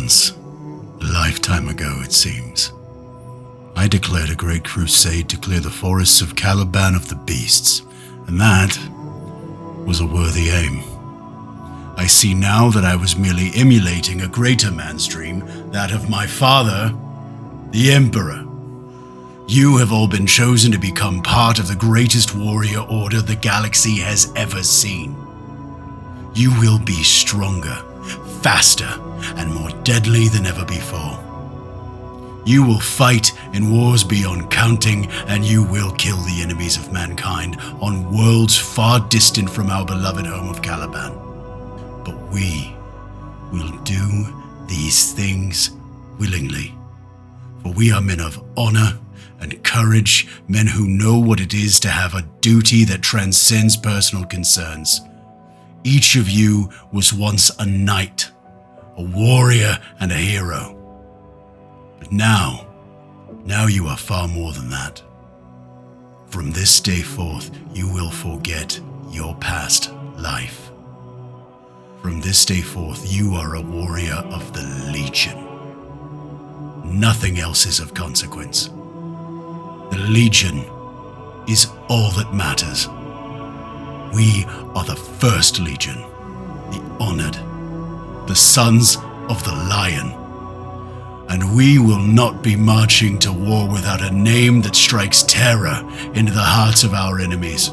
Once, a lifetime ago it seems, I declared a great crusade to clear the forests of Caliban of the beasts, and that was a worthy aim. I see now that I was merely emulating a greater man's dream, that of my father, the Emperor. You have all been chosen to become part of the greatest warrior order the galaxy has ever seen. You will be stronger, faster, and more deadly than ever before. You will fight in wars beyond counting, and you will kill the enemies of mankind on worlds far distant from our beloved home of Caliban. But we will do these things willingly, for we are men of honor and courage, men who know what it is to have a duty that transcends personal concerns. Each of you was once a knight, a warrior, and a hero. But now you are far more than that. From this day forth, you will forget your past life. From this day forth, you are a warrior of the Legion. Nothing else is of consequence. The Legion is all that matters. We are the First Legion, the honored, the sons of the Lion. And we will not be marching to war without a name that strikes terror into the hearts of our enemies.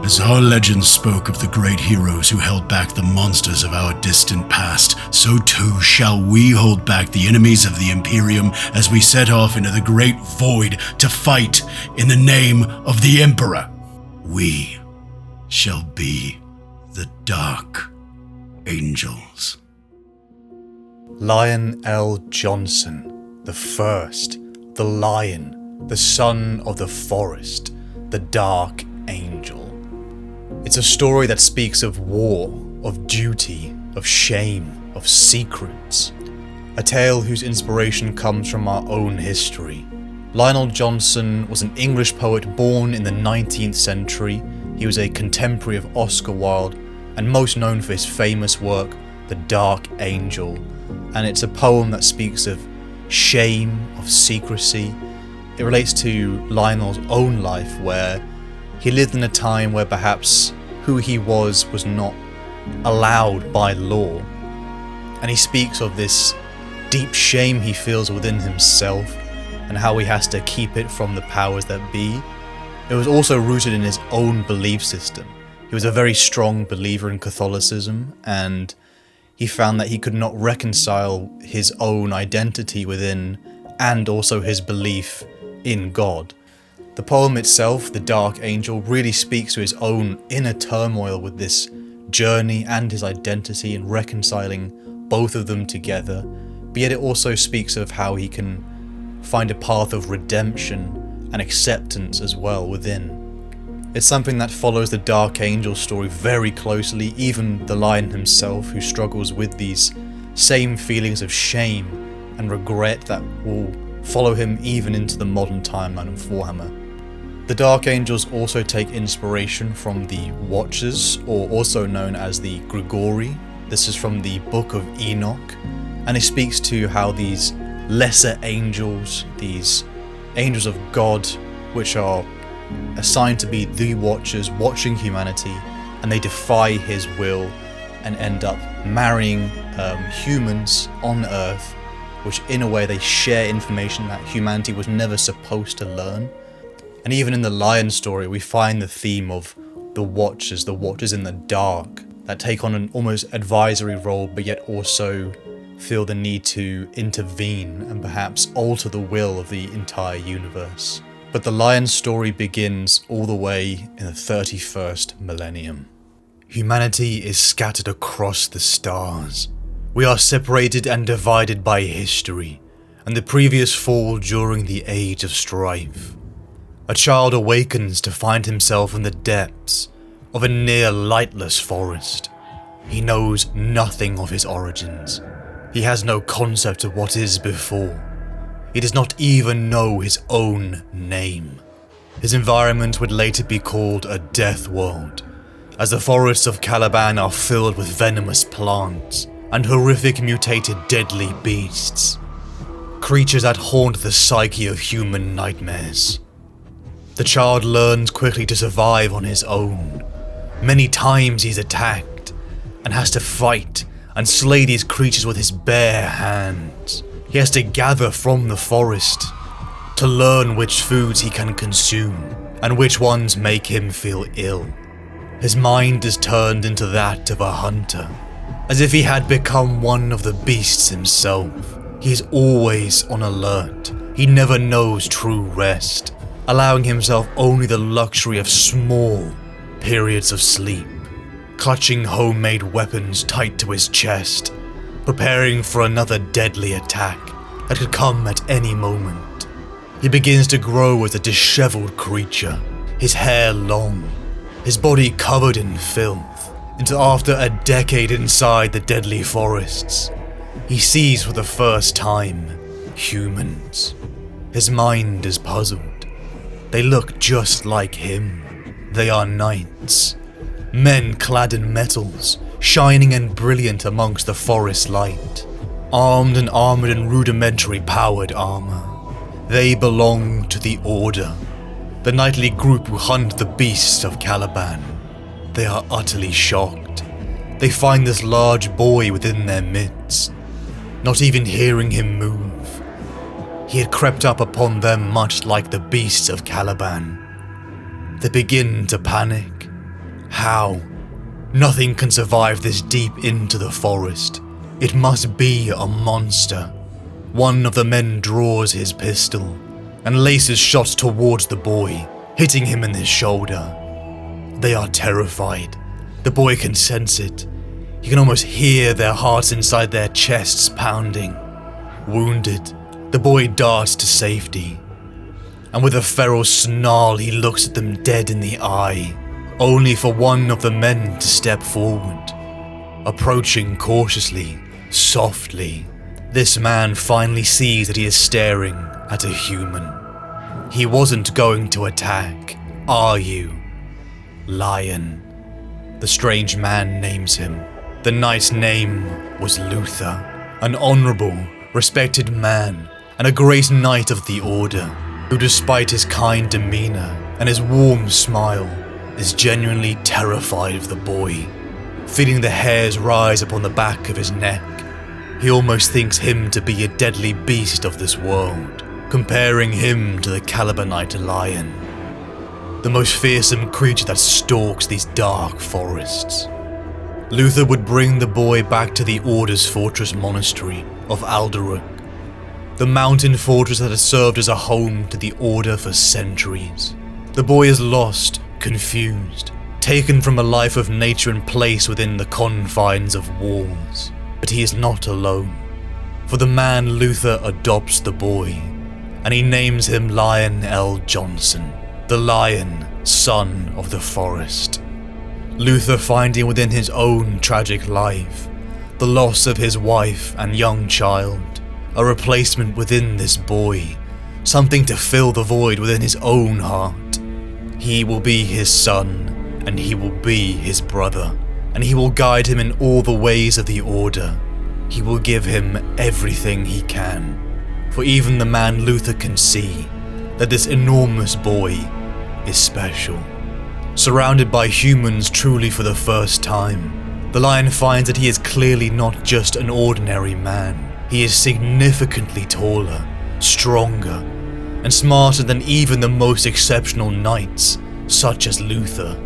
As our legends spoke of the great heroes who held back the monsters of our distant past, so too shall we hold back the enemies of the Imperium as we set off into the great void to fight in the name of the Emperor. We shall be the Dark Angels. Lion L. Johnson, the first, the Lion, the son of the forest, the Dark Angel. It's a story that speaks of war, of duty, of shame, of secrets. A tale whose inspiration comes from our own history. Lionel Johnson was an English poet born in the 19th century. He was a contemporary of Oscar Wilde and most known for his famous work, The Dark Angel. And it's a poem that speaks of shame, of secrecy. It relates to Lionel's own life, where he lived in a time where perhaps who he was not allowed by law. And he speaks of this deep shame he feels within himself and how he has to keep it from the powers that be. It was also rooted in his own belief system. He was a very strong believer in Catholicism, and he found that he could not reconcile his own identity within and also his belief in God. The poem itself, The Dark Angel, really speaks to his own inner turmoil with this journey and his identity and reconciling both of them together, but yet it also speaks of how he can find a path of redemption and acceptance as well within. It's something that follows the Dark Angel story very closely, even the Lion himself, who struggles with these same feelings of shame and regret that will follow him even into the modern timeline of Warhammer. The Dark Angels also take inspiration from the Watchers, or also known as the Grigori. This is from the Book of Enoch, and it speaks to how these lesser angels, these angels of God, which are assigned to be the Watchers, watching humanity, and they defy his will and end up marrying humans on Earth, which in a way they share information that humanity was never supposed to learn. And even in the Lion story, we find the theme of the Watchers in the dark, that take on an almost advisory role, but yet also feel the need to intervene and perhaps alter the will of the entire universe. But the Lion story begins all the way in the 31st millennium. Humanity is scattered across the stars. We are separated and divided by history, and the previous fall during the Age of Strife. A child awakens to find himself in the depths of a near lightless forest. He knows nothing of his origins. He has no concept of what is before. He does not even know his own name. His environment would later be called a death world, as the forests of Caliban are filled with venomous plants and horrific mutated deadly beasts. Creatures that haunt the psyche of human nightmares. The child learns quickly to survive on his own. Many times he's attacked, and has to fight and slay these creatures with his bare hands. He has to gather from the forest to learn which foods he can consume and which ones make him feel ill. His mind is turned into that of a hunter, as if he had become one of the beasts himself. He is always on alert. He never knows true rest, allowing himself only the luxury of small periods of sleep, clutching homemade weapons tight to his chest, preparing for another deadly attack that could come at any moment. He begins to grow as a disheveled creature, his hair long, his body covered in filth, until after a decade inside the deadly forests, he sees for the first time humans. His mind is puzzled. They look just like him. They are knights, men clad in metals, shining and brilliant amongst the forest light, armed and armored in rudimentary powered armor. They belong to the Order, the knightly group who hunt the beasts of Caliban. They are utterly shocked. They find this large boy within their midst, not even hearing him move. He had crept up upon them much like the beasts of Caliban. They begin to panic. How? Nothing can survive this deep into the forest. It must be a monster. One of the men draws his pistol and laces shots towards the boy, hitting him in his shoulder. They are terrified. The boy can sense it. He can almost hear their hearts inside their chests pounding. Wounded, the boy darts to safety, and with a feral snarl he looks at them dead in the eye, only for one of the men to step forward. Approaching cautiously, softly, this man finally sees that he is staring at a human. He wasn't going to attack, are you? Lion. The strange man names him. The knight's name was Luther, an honourable, respected man, and a great knight of the Order, who despite his kind demeanour and his warm smile, is genuinely terrified of the boy. Feeling the hairs rise upon the back of his neck, he almost thinks him to be a deadly beast of this world, comparing him to the Calibanite lion, the most fearsome creature that stalks these dark forests. Luther would bring the boy back to the Order's fortress monastery of Aldoruk, the mountain fortress that has served as a home to the Order for centuries. The boy is lost, confused, taken from a life of nature and placed within the confines of walls. But he is not alone, for the man Luther adopts the boy, and he names him Lion L. Johnson, the lion, son of the forest. Luther, finding within his own tragic life the loss of his wife and young child, a replacement within this boy, something to fill the void within his own heart. He will be his son, and he will be his brother, and he will guide him in all the ways of the Order. He will give him everything he can, for even the man Luther can see that this enormous boy is special. Surrounded by humans truly for the first time, the lion finds that he is clearly not just an ordinary man. He is significantly taller, stronger, and smarter than even the most exceptional knights, such as Luther,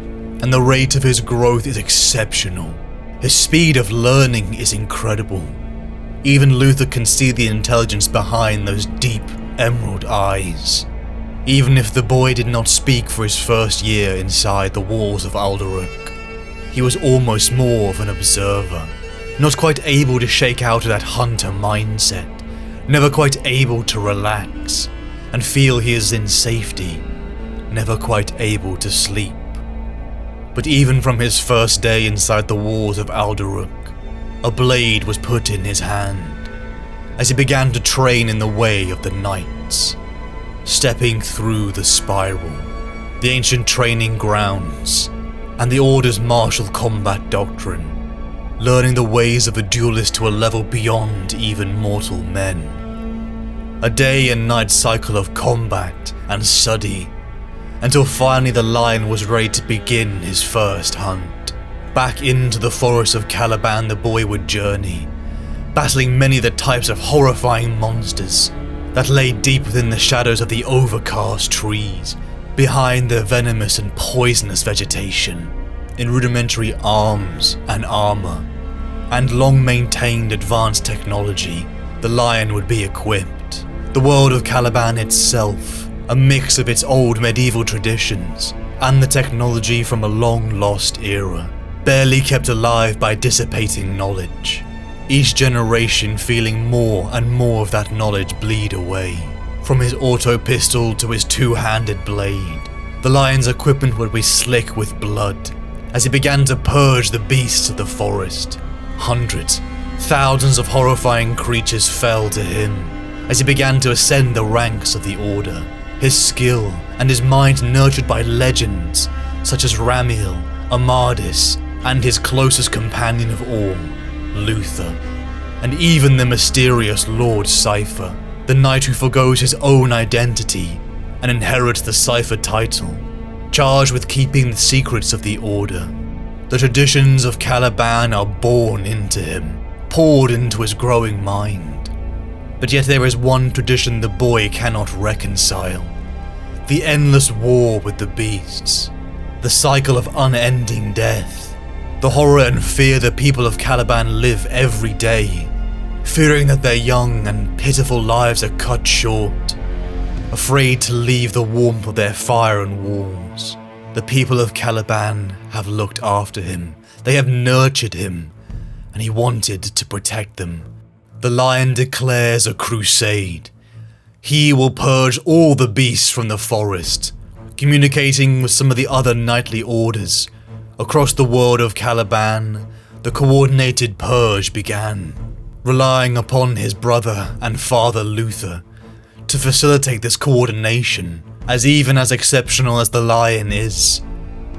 and the rate of his growth is exceptional. His speed of learning is incredible. Even Luther can see the intelligence behind those deep emerald eyes. Even if the boy did not speak for his first year inside the walls of Aldoruk, he was almost more of an observer, not quite able to shake out of that hunter mindset, never quite able to relax and feel he is in safety, never quite able to sleep. But even from his first day inside the walls of Aldoruk, a blade was put in his hand, as he began to train in the way of the knights, stepping through the spiral, the ancient training grounds, and the Order's martial combat doctrine. learning the ways of a duelist to a level beyond even mortal men. A day and night cycle of combat and study, until finally the lion was ready to begin his first hunt. Back into the forest of Caliban the boy would journey, battling many of the types of horrifying monsters that lay deep within the shadows of the overcast trees, behind the venomous and poisonous vegetation, in rudimentary arms and armor, and long-maintained advanced technology. The lion would be equipped. The world of Caliban itself, a mix of its old medieval traditions and the technology from a long-lost era, barely kept alive by dissipating knowledge. Each generation feeling more and more of that knowledge bleed away. From his auto pistol to his two-handed blade, the lion's equipment would be slick with blood as he began to purge the beasts of the forest. Hundreds, thousands of horrifying creatures fell to him as he began to ascend the ranks of the Order, his skill and his mind nurtured by legends such as Ramiel, Amadis, and his closest companion of all, Luther, and even the mysterious Lord Cypher, the knight who forgoes his own identity and inherits the Cypher title, charged with keeping the secrets of the Order. The traditions of Caliban are born into him, poured into his growing mind. But yet there is one tradition the boy cannot reconcile: the endless war with the beasts, the cycle of unending death. The horror and fear the people of Caliban live every day, fearing that their young and pitiful lives are cut short, afraid to leave the warmth of their fire and walls. The people of Caliban have looked after him, they have nurtured him, and he wanted to protect them. The lion declares a crusade. He will purge all the beasts from the forest, communicating with some of the other knightly orders. Across the world of Caliban, the coordinated purge began, relying upon his brother and father Luther to facilitate this coordination, as even as exceptional as the lion is,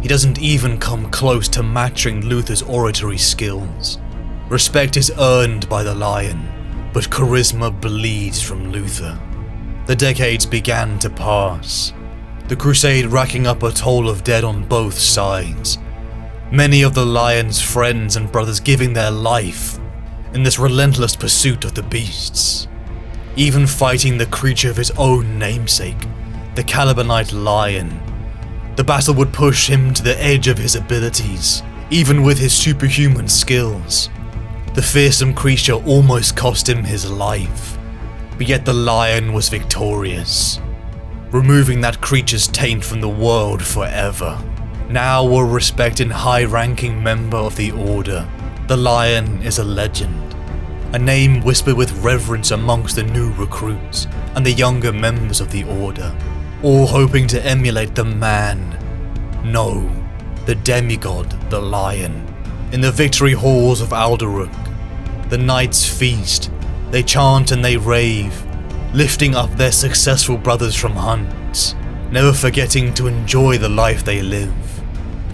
he doesn't even come close to matching Luther's oratory skills. Respect is earned by the lion, but charisma bleeds from Luther. The decades began to pass, the crusade racking up a toll of dead on both sides. Many of the lion's friends and brothers giving their life in this relentless pursuit of the beasts, even fighting the creature of his own namesake, the Calibanite lion. The battle would push him to the edge of his abilities, even with his superhuman skills. The fearsome creature almost cost him his life, but yet the lion was victorious, removing that creature's taint from the world forever. Now a respected high-ranking member of the Order, the lion is a legend, a name whispered with reverence amongst the new recruits and the younger members of the Order, all hoping to emulate the man, no, the demigod, the lion. In the victory halls of Aldoruk, the knights feast, they chant and they rave, lifting up their successful brothers from hunts, never forgetting to enjoy the life they live.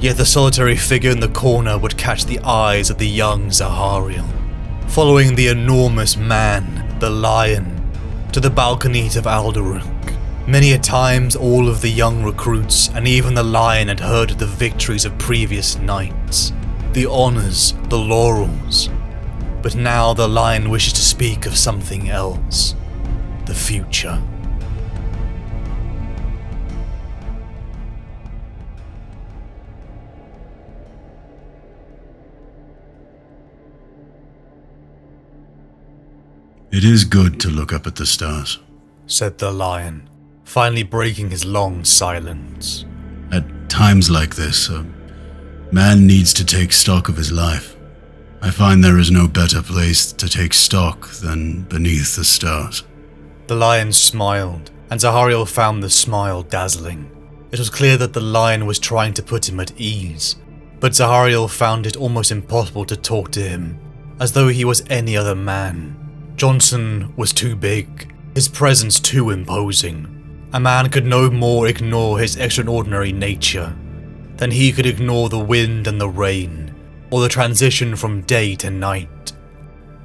Yet the solitary figure in the corner would catch the eyes of the young Zahariel, following the enormous man, the lion, to the balconies of Aldoruk. Many a times all of the young recruits and even the lion had heard of the victories of previous nights, the honors, the laurels. But now the lion wishes to speak of something else, the future. It is good to look up at the stars, said the lion, finally breaking his long silence. At times like this, a man needs to take stock of his life. I find there is no better place to take stock than beneath the stars. The lion smiled, and Zahariel found the smile dazzling. It was clear that the lion was trying to put him at ease, but Zahariel found it almost impossible to talk to him, as though he was any other man. Johnson was too big, his presence too imposing. A man could no more ignore his extraordinary nature than he could ignore the wind and the rain, or the transition from day to night.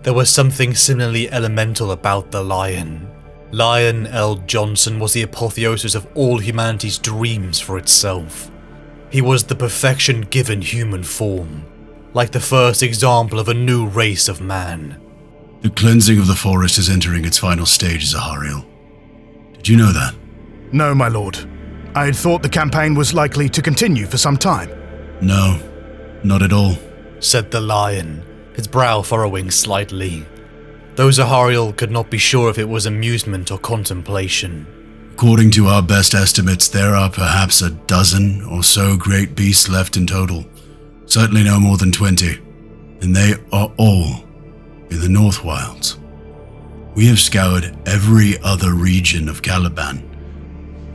There was something similarly elemental about the Lion. Lion L. Johnson was the apotheosis of all humanity's dreams for itself. He was the perfection given human form, like the first example of a new race of man. The cleansing of the forest is entering its final stage, Zahariel. Did you know that? No, my lord. I had thought the campaign was likely to continue for some time. No, not at all, said the Lion, his brow furrowing slightly. Though Zahariel could not be sure if it was amusement or contemplation. According to our best estimates, there are perhaps a dozen or so great beasts left in total. Certainly no more than 20. And they are all in the North Wilds. We have scoured every other region of Caliban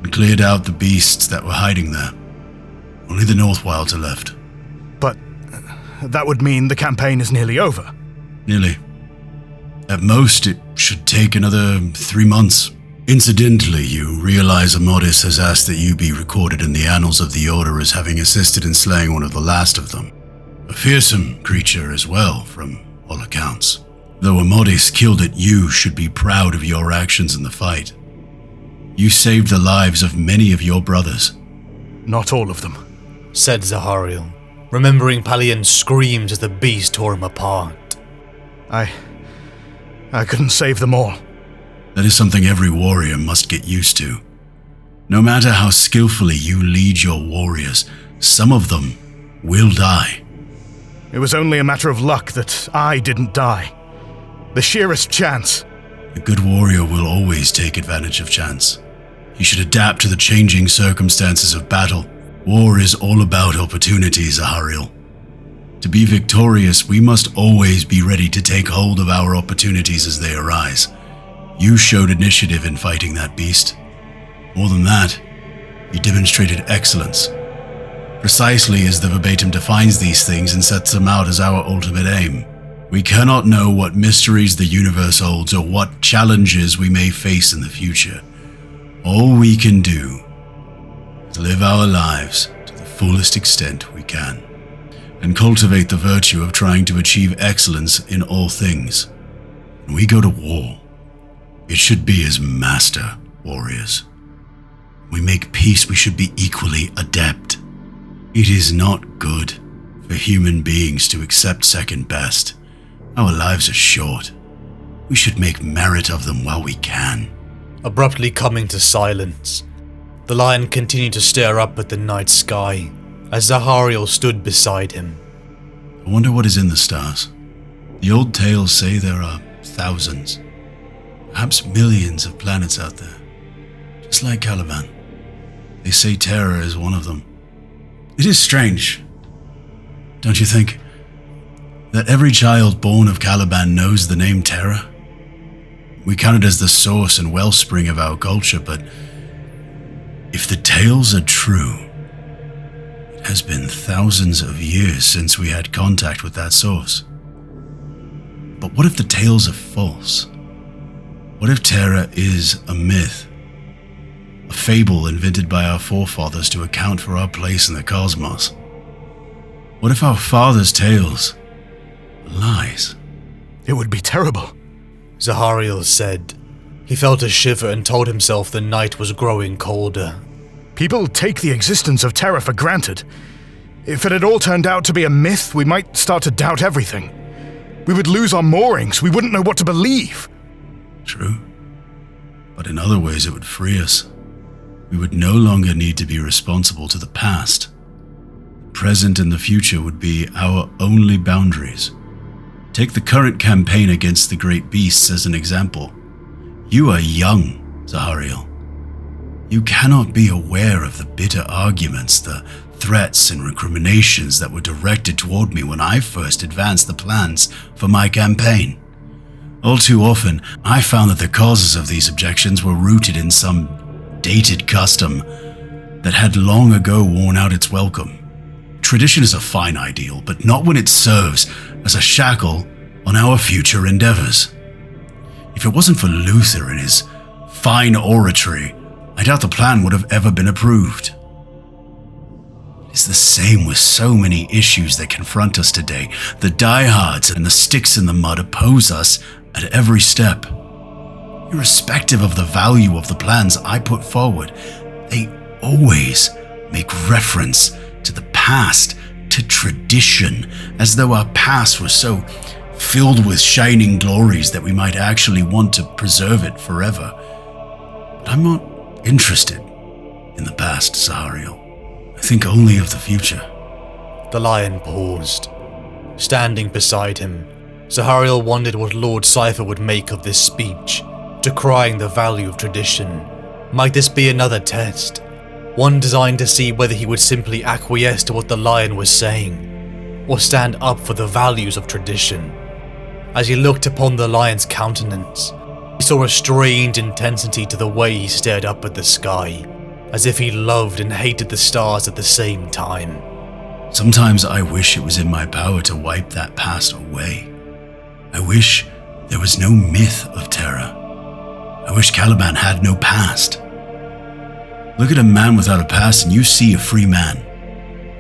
and cleared out the beasts that were hiding there. Only the North Wilds are left. But that would mean the campaign is nearly over. Nearly. At most, it should take another 3 months. Incidentally, you realize Amodis has asked that you be recorded in the annals of the Order as having assisted in slaying one of the last of them. A fearsome creature as well, from all accounts. Though Amodis killed it, you should be proud of your actions in the fight. You saved the lives of many of your brothers. Not all of them, said Zahariel, remembering Palion's screams as the beast tore him apart. I couldn't save them all. That is something every warrior must get used to. No matter how skillfully you lead your warriors, some of them will die. It was only a matter of luck that I didn't die. The sheerest chance. A good warrior will always take advantage of chance. He should adapt to the changing circumstances of battle. War is all about opportunity, Zahariel. To be victorious, we must always be ready to take hold of our opportunities as they arise. You showed initiative in fighting that beast. More than that, you demonstrated excellence. Precisely as the verbatim defines these things and sets them out as our ultimate aim. We cannot know what mysteries the universe holds or what challenges we may face in the future. All we can do is live our lives to the fullest extent we can, and cultivate the virtue of trying to achieve excellence in all things. When we go to war, it should be as master warriors. When we make peace, we should be equally adept. It is not good for human beings to accept second best. Our lives are short. We should make merit of them while we can. Abruptly coming to silence, the Lion continued to stare up at the night sky as Zahariel stood beside him. I wonder what is in the stars. The old tales say there are thousands, perhaps millions of planets out there, just like Caliban. They say Terra is one of them. It is strange, don't you think, that every child born of Caliban knows the name Terra? We count it as the source and wellspring of our culture, but if the tales are true, it has been thousands of years since we had contact with that source. But what if the tales are false? What if Terra is a myth? A fable invented by our forefathers to account for our place in the cosmos? What if our fathers' tales are lies? It would be terrible, Zahariel said. He felt a shiver and told himself the night was growing colder. People take the existence of Terra for granted. If it had all turned out to be a myth, we might start to doubt everything. We would lose our moorings. We wouldn't know what to believe. True. But in other ways it would free us. We would no longer need to be responsible to the past. The present and the future would be our only boundaries. Take the current campaign against the great beasts as an example. You are young, Zahariel. You cannot be aware of the bitter arguments, the threats and recriminations that were directed toward me when I first advanced the plans for my campaign. All too often, I found that the causes of these objections were rooted in some dated custom that had long ago worn out its welcome. Tradition is a fine ideal, but not when it serves as a shackle on our future endeavors. If it wasn't for Luther and his fine oratory, I doubt the plan would have ever been approved. is the same with so many issues that confront us today. The diehards and the sticks in the mud oppose us at every step. Irrespective of the value of the plans I put forward, they always make reference to the past, to tradition, as though our past was so filled with shining glories that we might actually want to preserve it forever. But I'm not interested in the past, Zahariel. I think only of the future. The lion paused. Standing beside him, Zahariel wondered what Lord Cypher would make of this speech, decrying the value of tradition. Might this be another test? One designed to see whether he would simply acquiesce to what the lion was saying, or stand up for the values of tradition. As he looked upon the lion's countenance, he saw a strange intensity to the way he stared up at the sky, as if he loved and hated the stars at the same time. Sometimes I wish it was in my power to wipe that past away. I wish there was no myth of terror. I wish Caliban had no past. Look at a man without a past and you see a free man.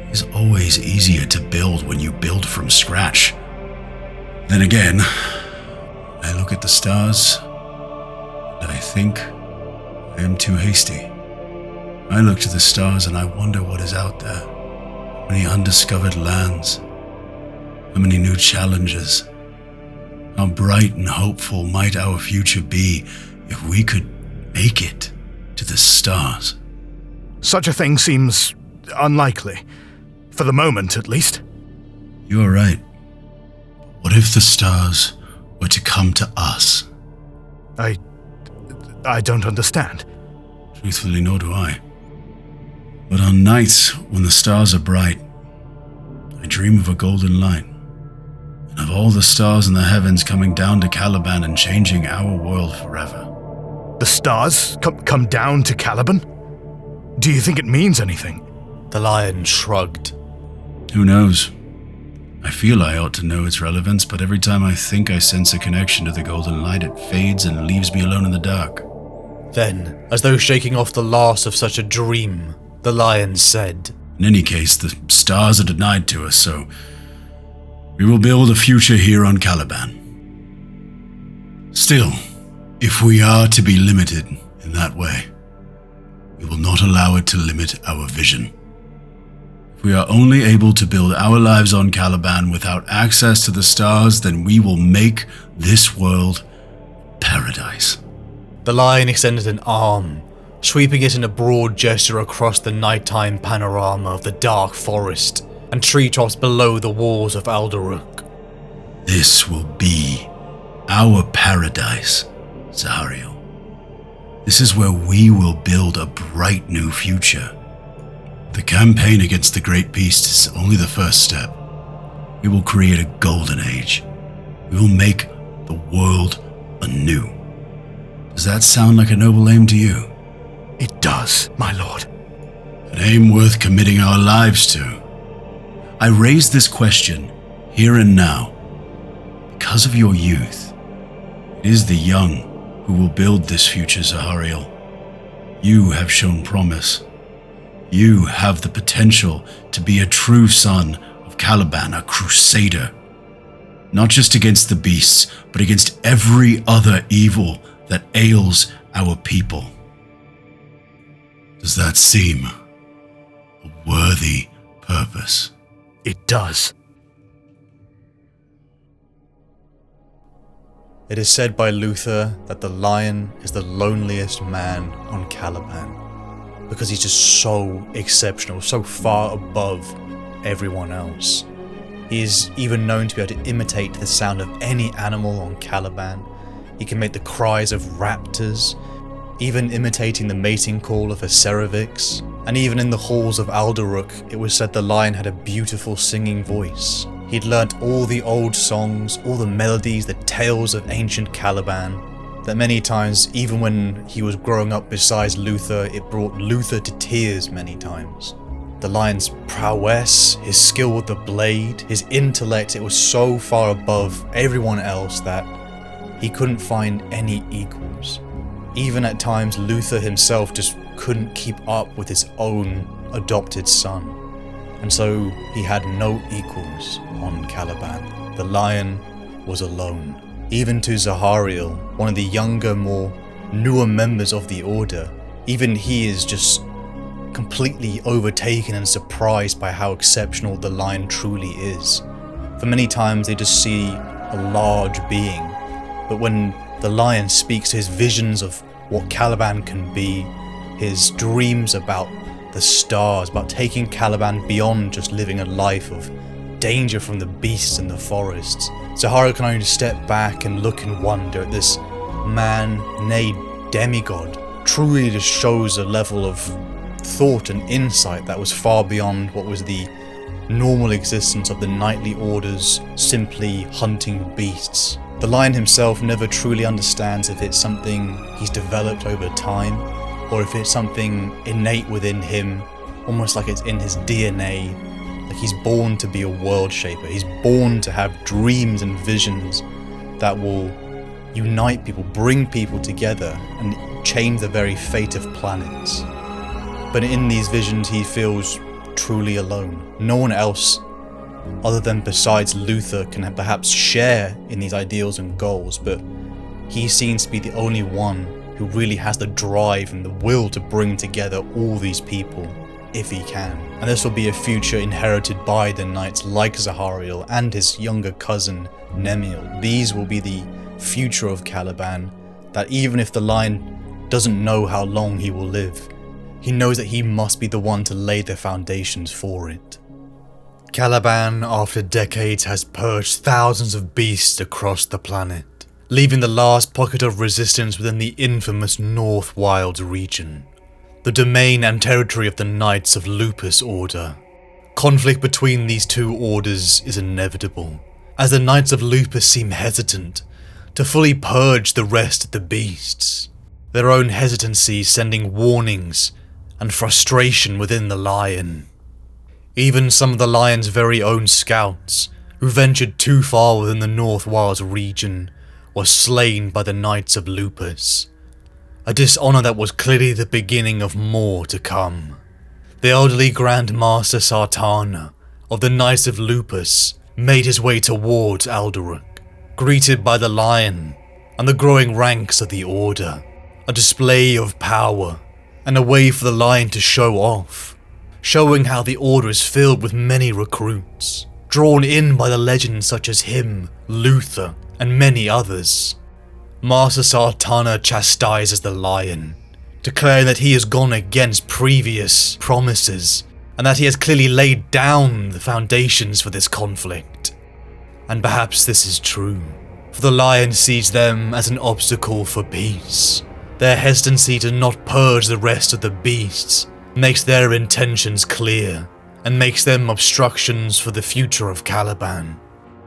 It's always easier to build when you build from scratch. Then again, I look at the stars and I think I am too hasty. I look to the stars and I wonder what is out there. How many undiscovered lands? How many new challenges? How bright and hopeful might our future be if we could make it to the stars? Such a thing seems unlikely. For the moment, at least. You are right. What if the stars were to come to us? I don't understand. Truthfully, nor do I. But on nights when the stars are bright, I dream of a golden light, and of all the stars in the heavens coming down to Caliban and changing our world forever. The stars come down to Caliban? Do you think it means anything? The lion shrugged. Who knows? I feel I ought to know its relevance, but every time I think I sense a connection to the golden light, it fades and leaves me alone in the dark. Then, as though shaking off the last of such a dream, the lion said, In any case, the stars are denied to us, so we will build a future here on Caliban. Still, if we are to be limited in that way, we will not allow it to limit our vision. If we are only able to build our lives on Caliban without access to the stars, then we will make this world paradise. The lion extended an arm, sweeping it in a broad gesture across the nighttime panorama of the dark forest and treetops below the walls of Aldoruk. This will be our paradise, Zahariel. This is where we will build a bright new future. The campaign against the Great Beast is only the first step. We will create a golden age. We will make the world anew. Does that sound like a noble aim to you? It does, my lord. An aim worth committing our lives to. I raise this question here and now because of your youth. It is the young who will build this future, Zahariel. You have shown promise. You have the potential to be a true son of Caliban, a crusader. Not just against the beasts, but against every other evil that ails our people. Does that seem a worthy purpose? It does. It is said by Luther that the lion is the loneliest man on Caliban, because he's just so exceptional, so far above everyone else. He is even known to be able to imitate the sound of any animal on Caliban. He can make the cries of raptors, even imitating the mating call of a cervix. And even in the halls of Aldoruk, it was said the lion had a beautiful singing voice. He'd learnt all the old songs, all the melodies, the tales of ancient Caliban, that many times, even when he was growing up beside Luther, it brought Luther to tears many times. The lion's prowess, his skill with the blade, his intellect, it was so far above everyone else that he couldn't find any equals. Even at times, Luther himself just couldn't keep up with his own adopted son. and so he had no equals on Caliban. The lion was alone. Even to Zahariel, one of the younger, more newer members of the Order, even he is just completely overtaken and surprised by how exceptional the lion truly is. For many times they just see a large being, but when the lion speaks his visions of what Caliban can be, his dreams about the stars, about taking Caliban beyond just living a life of danger from the beasts in the forests, Zahariel can only step back and look in wonder at this man, nay demigod. Truly just shows a level of thought and insight that was far beyond what was the normal existence of the knightly orders simply hunting beasts. The lion himself never truly understands if it's something he's developed over time, or if it's something innate within him, almost like it's in his DNA, like he's born to be a world shaper. He's born to have dreams and visions that will unite people, bring people together, and change the very fate of planets. But in these visions he feels truly alone. No one else other than besides Luther can perhaps share in these ideals and goals, but he seems to be the only one who really has the drive and the will to bring together all these people, if he can. And this will be a future inherited by the knights like Zahariel and his younger cousin Nemiel. These will be the future of Caliban, that even if the lion doesn't know how long he will live, he knows that he must be the one to lay the foundations for it. Caliban, after decades, has purged thousands of beasts across the planet, leaving the last pocket of resistance within the infamous North Wilds region, the domain and territory of the Knights of Lupus Order. Conflict between these two orders is inevitable, as the Knights of Lupus seem hesitant to fully purge the rest of the beasts, their own hesitancy sending warnings and frustration within the lion. Even some of the lion's very own scouts, who ventured too far within the North Wilds region, were slain by the Knights of Lupus, a dishonour that was clearly the beginning of more to come. The elderly Grand Master Sartana of the Knights of Lupus made his way towards Aldoruk, greeted by the lion and the growing ranks of the Order, a display of power and a way for the lion to show off, showing how the Order is filled with many recruits, drawn in by the legends such as him, Luther, and many others. Master Sartana chastises the lion, declaring that he has gone against previous promises, and that he has clearly laid down the foundations for this conflict. And perhaps this is true, for the lion sees them as an obstacle for peace. Their hesitancy to not purge the rest of the beasts makes their intentions clear, and makes them obstructions for the future of Caliban.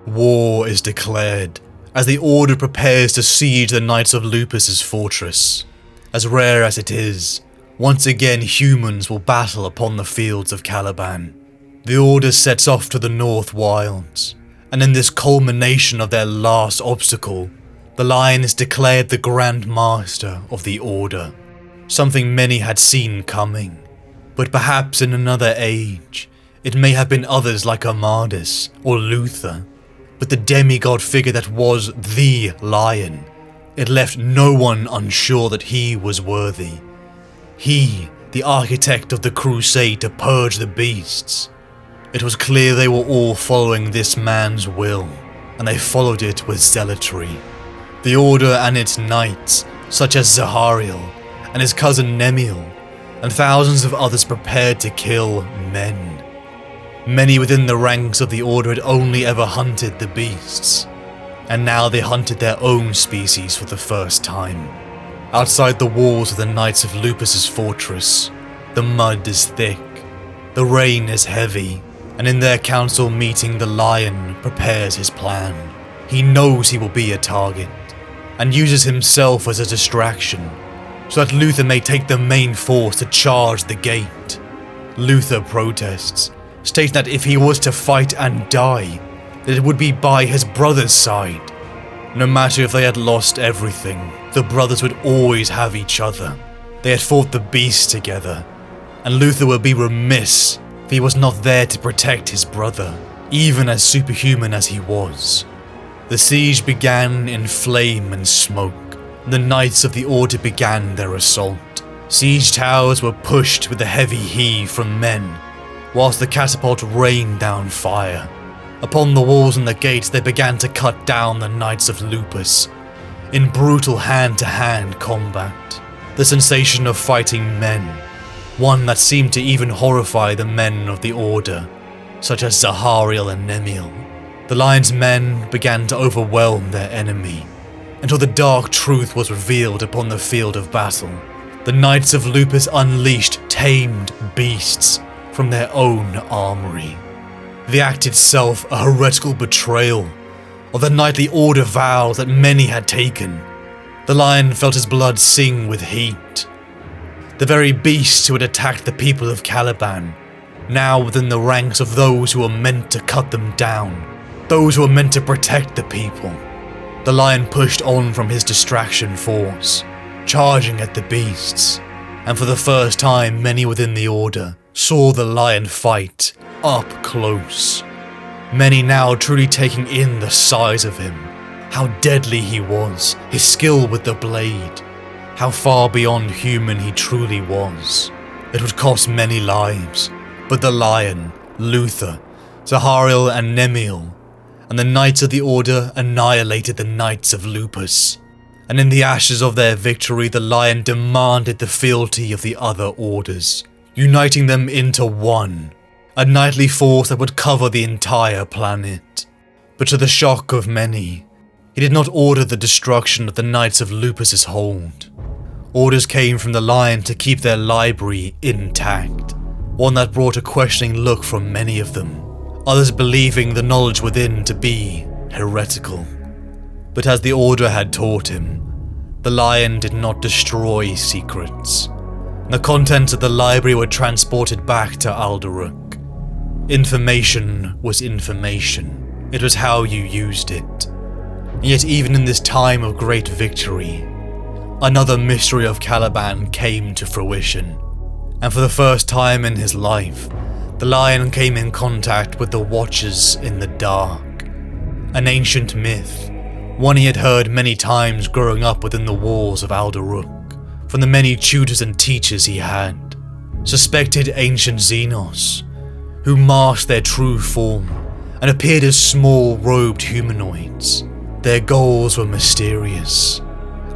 War is declared, as the Order prepares to siege the Knights of Lupus's fortress. As rare as it is, once again humans will battle upon the fields of Caliban. The Order sets off to the North Wilds, and in this culmination of their last obstacle, the lion is declared the Grand Master of the Order, something many had seen coming. But perhaps in another age, it may have been others like Amadis or Luther, but the demigod figure that was the lion, it left no one unsure that he was worthy. He, the architect of the Crusade to purge the beasts. It was clear they were all following this man's will, and they followed it with zealotry. The Order and its knights, such as Zahariel and his cousin Nemiel, and thousands of others prepared to kill men. Many within the ranks of the Order had only ever hunted the beasts, and now they hunted their own species for the first time. Outside the walls of the Knights of Lupus's fortress, the mud is thick, the rain is heavy, and in their council meeting the lion prepares his plan. He knows he will be a target, and uses himself as a distraction, so that Luther may take the main force to charge the gate. Luther protests, stating that if he was to fight and die, that it would be by his brother's side. No matter if they had lost everything, the brothers would always have each other. They had fought the beast together, and Luther would be remiss for he was not there to protect his brother, even as superhuman as he was. The siege began in flame and smoke. The Knights of the Order began their assault. Siege towers were pushed with a heavy heave from men, whilst the catapult rained down fire. Upon the walls and the gates they began to cut down the Knights of Lupus, in brutal hand-to-hand combat. The sensation of fighting men, one that seemed to even horrify the men of the Order, such as Zahariel and Nemiel. The Lion's men began to overwhelm their enemy, until the dark truth was revealed upon the field of battle. The Knights of Lupus unleashed tamed beasts from their own armory. The act itself a heretical betrayal of the knightly order vows that many had taken. The Lion felt his blood sing with heat. The very beasts who had attacked the people of Caliban, now within the ranks of those who were meant to cut them down, those who were meant to protect the people. The Lion pushed on from his distraction force, charging at the beasts, and for the first time many within the Order saw the Lion fight up close. Many now truly taking in the size of him, how deadly he was, his skill with the blade, how far beyond human he truly was. It would cost many lives, but the Lion, Luther, Zahariel and Nemiel, and the Knights of the Order annihilated the Knights of Lupus. And in the ashes of their victory, the Lion demanded the fealty of the other orders, uniting them into one, a knightly force that would cover the entire planet. But to the shock of many, he did not order the destruction of the Knights of Lupus's hold. Orders came from the Lion to keep their library intact, one that brought a questioning look from many of them, others believing the knowledge within to be heretical. But as the Order had taught him, the Lion did not destroy secrets. The contents of the library were transported back to Aldoruk. Information was information. It was how you used it. And yet even in this time of great victory, another mystery of Caliban came to fruition. And for the first time in his life, the Lion came in contact with the Watchers in the Dark. An ancient myth, one he had heard many times growing up within the walls of Aldoruk, from the many tutors and teachers he had. Suspected ancient Xenos, who masked their true form and appeared as small robed humanoids. Their goals were mysterious,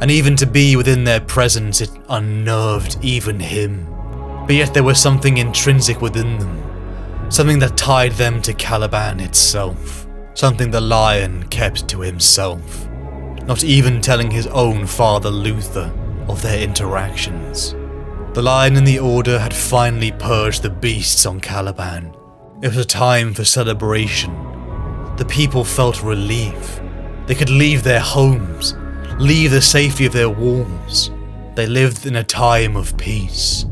and even to be within their presence it unnerved even him. But yet there was something intrinsic within them, something that tied them to Caliban itself, something the Lion kept to himself, not even telling his own father Luther of their interactions. The Lion and the Order had finally purged the beasts on Caliban. It was a time for celebration. The people felt relief. They could leave their homes, leave the safety of their walls. They lived in a time of peace.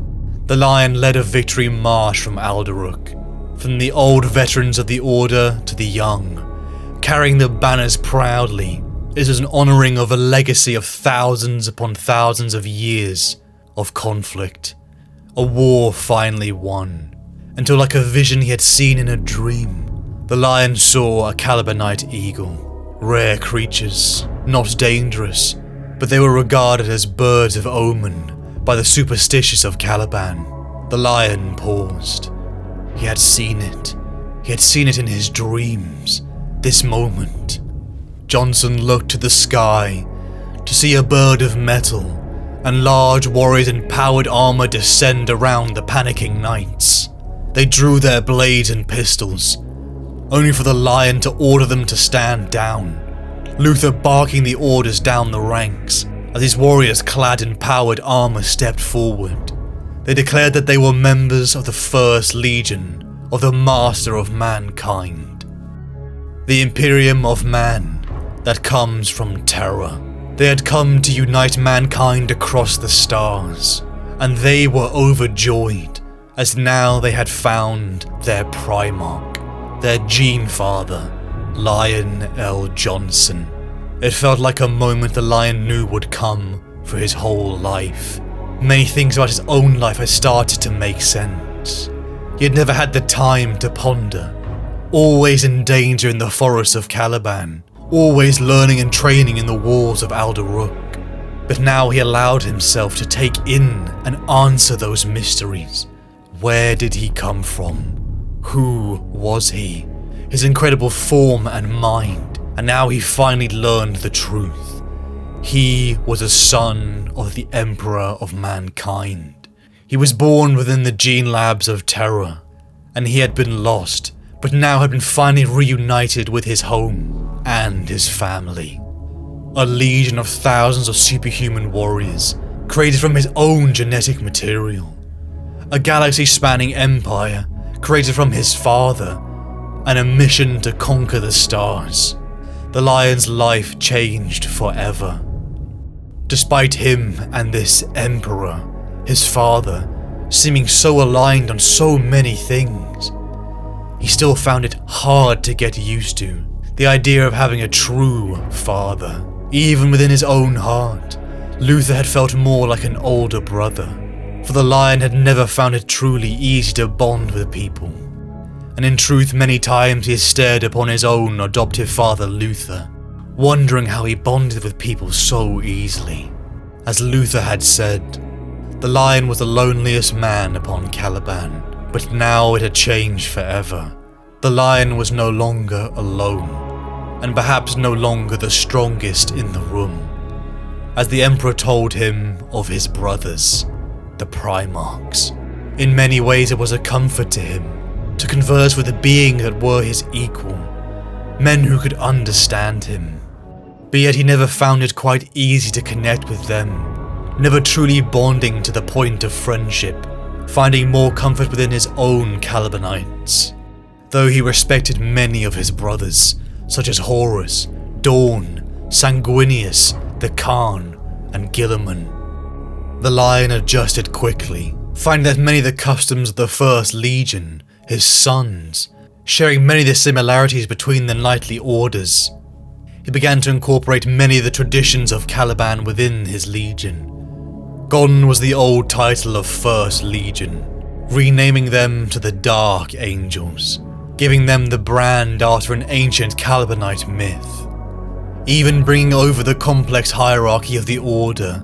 The Lion led a victory march from Aldoruk, from the old veterans of the Order to the young, carrying the banners proudly. It was an honouring of a legacy of thousands upon thousands of years of conflict. A war finally won, until like a vision he had seen in a dream, the Lion saw a Calibanite eagle. Rare creatures, not dangerous, but they were regarded as birds of omen by the superstitious of Caliban. The Lion paused. He had seen it. He had seen it in his dreams. This moment. Johnson looked to the sky to see a bird of metal and large warriors in powered armor descend around the panicking knights. They drew their blades and pistols, only for the Lion to order them to stand down. Luther barking the orders down the ranks as his warriors clad in powered armor stepped forward. They declared that they were members of the First Legion of the Master of Mankind. The Imperium of Man that comes from terror. They had come to unite mankind across the stars, and they were overjoyed as now they had found their Primarch, their Gene Father, Lion L. Johnson. It felt like a moment the Lion knew would come for his whole life. Many things about his own life had started to make sense. He had never had the time to ponder, always in danger in the forests of Caliban, always learning and training in the walls of Alderuk. But now he allowed himself to take in and answer those mysteries. Where did he come from? Who was he? His incredible form and mind, and now he finally learned the truth. He was a son of the Emperor of Mankind. He was born within the gene labs of Terra, and he had been lost, but now had been finally reunited with his home and his family. A legion of thousands of superhuman warriors, created from his own genetic material. A galaxy-spanning empire, created from his father, and a mission to conquer the stars. The Lion's life changed forever. Despite him and this emperor, his father, seeming so aligned on so many things, he still found it hard to get used to. The idea of having a true father. Even within his own heart, Luther had felt more like an older brother, for the Lion had never found it truly easy to bond with people. And in truth, many times he had stared upon his own adoptive father Luther, wondering how he bonded with people so easily. As Luther had said, the Lion was the loneliest man upon Caliban, but now it had changed forever. The Lion was no longer alone, and perhaps no longer the strongest in the room, as the Emperor told him of his brothers, the Primarchs. In many ways it was a comfort to him to converse with a being that were his equal, men who could understand him. But yet he never found it quite easy to connect with them, never truly bonding to the point of friendship, finding more comfort within his own Calibanites. Though he respected many of his brothers, such as Horus, Dawn, Sanguinius, the Khan, and Guilliman. The Lion adjusted quickly, finding that many of the customs of the First Legion, his sons, sharing many of the similarities between the knightly orders. He began to incorporate many of the traditions of Caliban within his legion. Gone was the old title of First Legion, renaming them to the Dark Angels, giving them the brand after an ancient Calibanite myth. Even bringing over the complex hierarchy of the Order,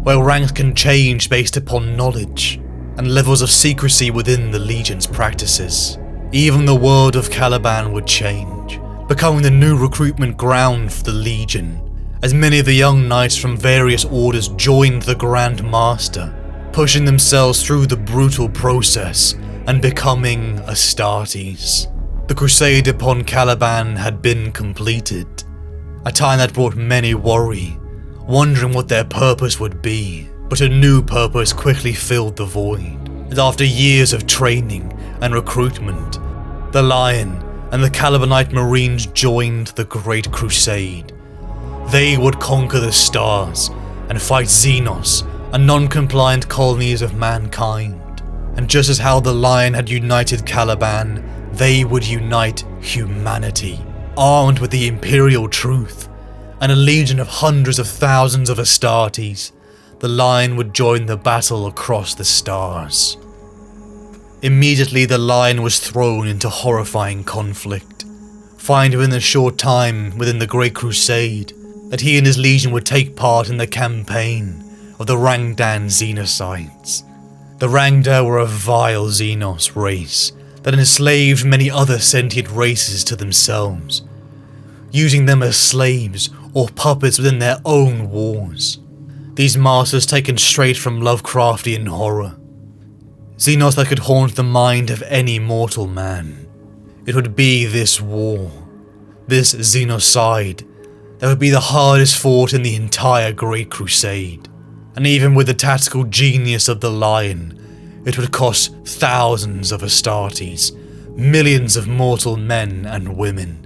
where ranks can change based upon knowledge and levels of secrecy within the Legion's practices. Even the world of Caliban would change, becoming the new recruitment ground for the Legion, as many of the young knights from various orders joined the Grand Master, pushing themselves through the brutal process and becoming Astartes. The Crusade upon Caliban had been completed, a time that brought many worry, wondering what their purpose would be, but a new purpose quickly filled the void, as after years of training and recruitment, the Lion and the Calibanite Marines joined the Great Crusade. They would conquer the stars and fight Xenos and non-compliant colonies of mankind. And just as how the Lion had united Caliban, they would unite humanity, armed with the Imperial truth, and a legion of hundreds of thousands of Astartes. The Lion would join the battle across the stars. Immediately the Lion was thrown into horrifying conflict, finding within a short time within the Great Crusade that he and his legion would take part in the campaign of the Rangdan Xenocides. The Rangda were a vile Xenos race that enslaved many other sentient races to themselves, using them as slaves or puppets within their own wars. These masters taken straight from Lovecraftian horror. Xenos that could haunt the mind of any mortal man. It would be this war, this Xenocide, that would be the hardest fought in the entire Great Crusade. And even with the tactical genius of the Lion, it would cost thousands of Astartes, millions of mortal men and women.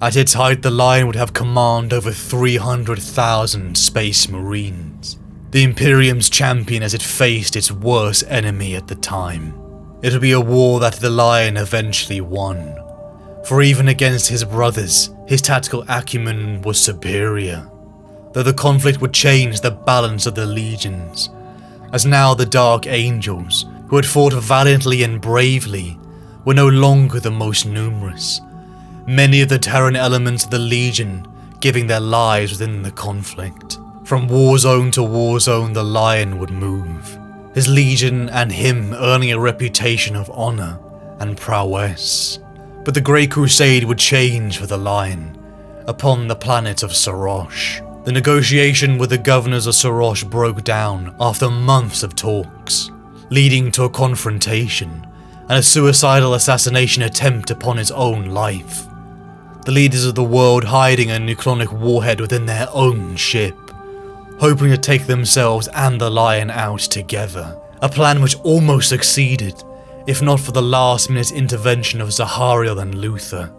At its height, the Lion would have command over 300,000 Space Marines, the Imperium's champion as it faced its worst enemy at the time. It would be a war that the Lion eventually won, for even against his brothers, his tactical acumen was superior. Though the conflict would change the balance of the legions, as now the Dark Angels, who who had fought valiantly and bravely, were no longer the most numerous. Many of the Terran elements of the Legion giving their lives within the conflict. From war zone to war zone, the Lion would move, his Legion and him earning a reputation of honor and prowess. But the Great Crusade would change for the Lion upon the planet of Sarosh. The negotiation with the governors of Sarosh broke down after months of talks, leading to a confrontation and a suicidal assassination attempt upon his own life. The leaders of the world hiding a nucleonic warhead within their own ship, hoping to take themselves and the Lion out together. A plan which almost succeeded, if not for the last-minute intervention of Zahariel and Luther.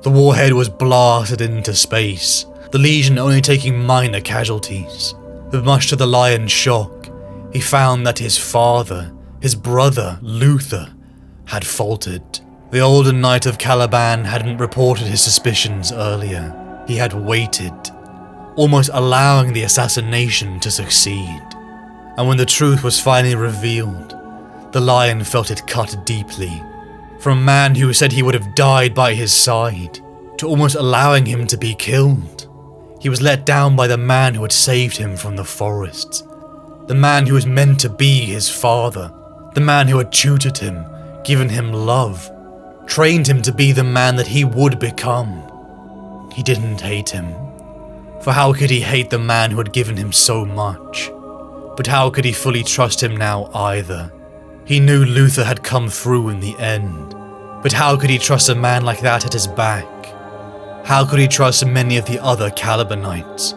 The warhead was blasted into space, the Legion only taking minor casualties. But much to the Lion's shock, he found that his father, his brother, Luther, had faltered. The older Knight of Caliban hadn't reported his suspicions earlier. He had waited, almost allowing the assassination to succeed. And when the truth was finally revealed, the Lion felt it cut deeply. From a man who said he would have died by his side, to almost allowing him to be killed. He was let down by the man who had saved him from the forests. The man who was meant to be his father. The man who had tutored him, given him love, trained him to be the man that he would become. He didn't hate him. For how could he hate the man who had given him so much? But how could he fully trust him now either? He knew Luther had come through in the end. But how could he trust a man like that at his back? How could he trust many of the other Calibanites?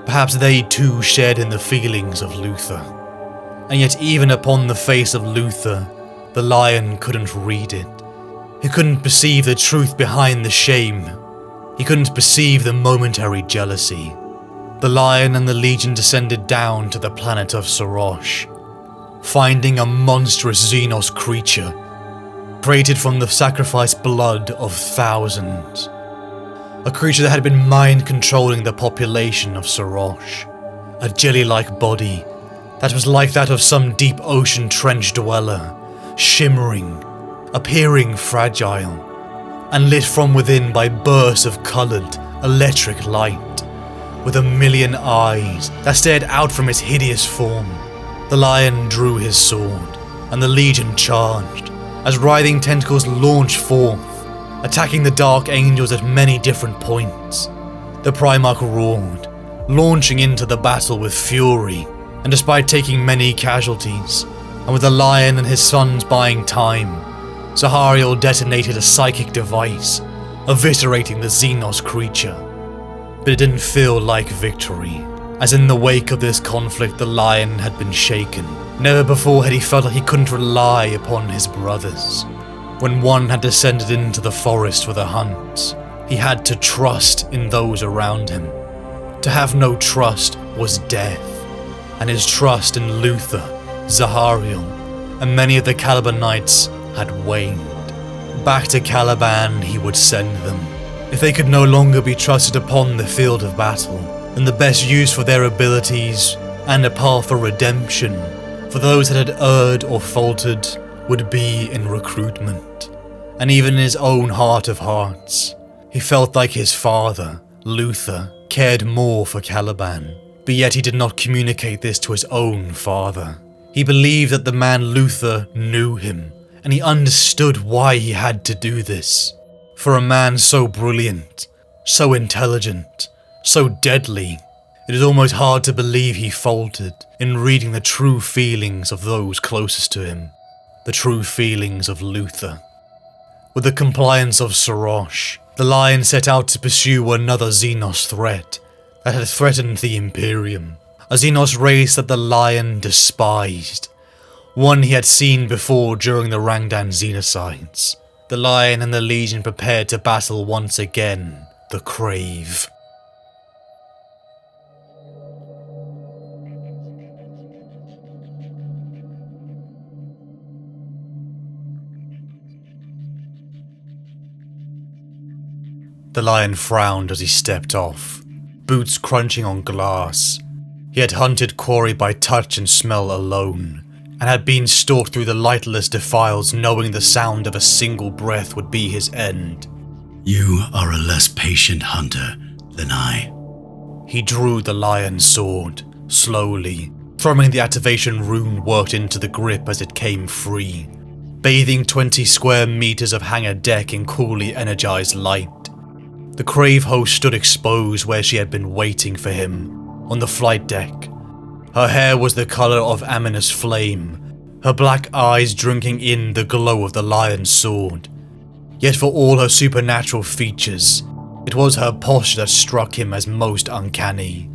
Perhaps they too shared in the feelings of Luther. And yet even upon the face of Luther, the Lion couldn't read it. He couldn't perceive the truth behind the shame. He couldn't perceive the momentary jealousy. The Lion and the Legion descended down to the planet of Sarosh, finding a monstrous Xenos creature, created from the sacrificed blood of thousands. A creature that had been mind-controlling the population of Sarosh. A jelly-like body that was like that of some deep ocean trench dweller, shimmering, appearing fragile, and lit from within by bursts of coloured, electric light, with a million eyes that stared out from its hideous form. The Lion drew his sword, and the Legion charged, as writhing tentacles launched forth, attacking the Dark Angels at many different points. The Primarch roared, launching into the battle with fury, and despite taking many casualties, and with the Lion and his sons buying time, Zahariel detonated a psychic device, eviscerating the Xenos creature. But it didn't feel like victory, as in the wake of this conflict the Lion had been shaken. Never before had he felt like he couldn't rely upon his brothers. When one had descended into the forest for the hunt, he had to trust in those around him. To have no trust was death, and his trust in Luther, Zahariel, and many of the Calibanites had waned. Back to Caliban he would send them. If they could no longer be trusted upon the field of battle, then the best use for their abilities, and a path for redemption, for those that had erred or faltered, would be in recruitment. And even in his own heart of hearts, he felt like his father, Luther, cared more for Caliban, but yet he did not communicate this to his own father. He believed that the man Luther knew him, and he understood why he had to do this. For a man so brilliant, so intelligent, so deadly, it is almost hard to believe he faltered in reading the true feelings of those closest to him. The true feelings of Luther. With the compliance of Sarosh, the Lion set out to pursue another Xenos threat that had threatened the Imperium. A Xenos race that the Lion despised. One he had seen before during the Rangdan Xenocides. The Lion and the Legion prepared to battle once again, the Khrave. The Lion frowned as he stepped off, boots crunching on glass. He had hunted quarry by touch and smell alone, and had been stalked through the lightless defiles knowing the sound of a single breath would be his end. You are a less patient hunter than I. He drew the lion's sword, slowly, thrumming the activation rune worked into the grip as it came free, bathing 20 square meters of hangar deck in coolly energized light. The Khrave host stood exposed where she had been waiting for him, on the flight deck. Her hair was the color of ominous flame, her black eyes drinking in the glow of the lion's sword. Yet for all her supernatural features, it was her posture that struck him as most uncanny,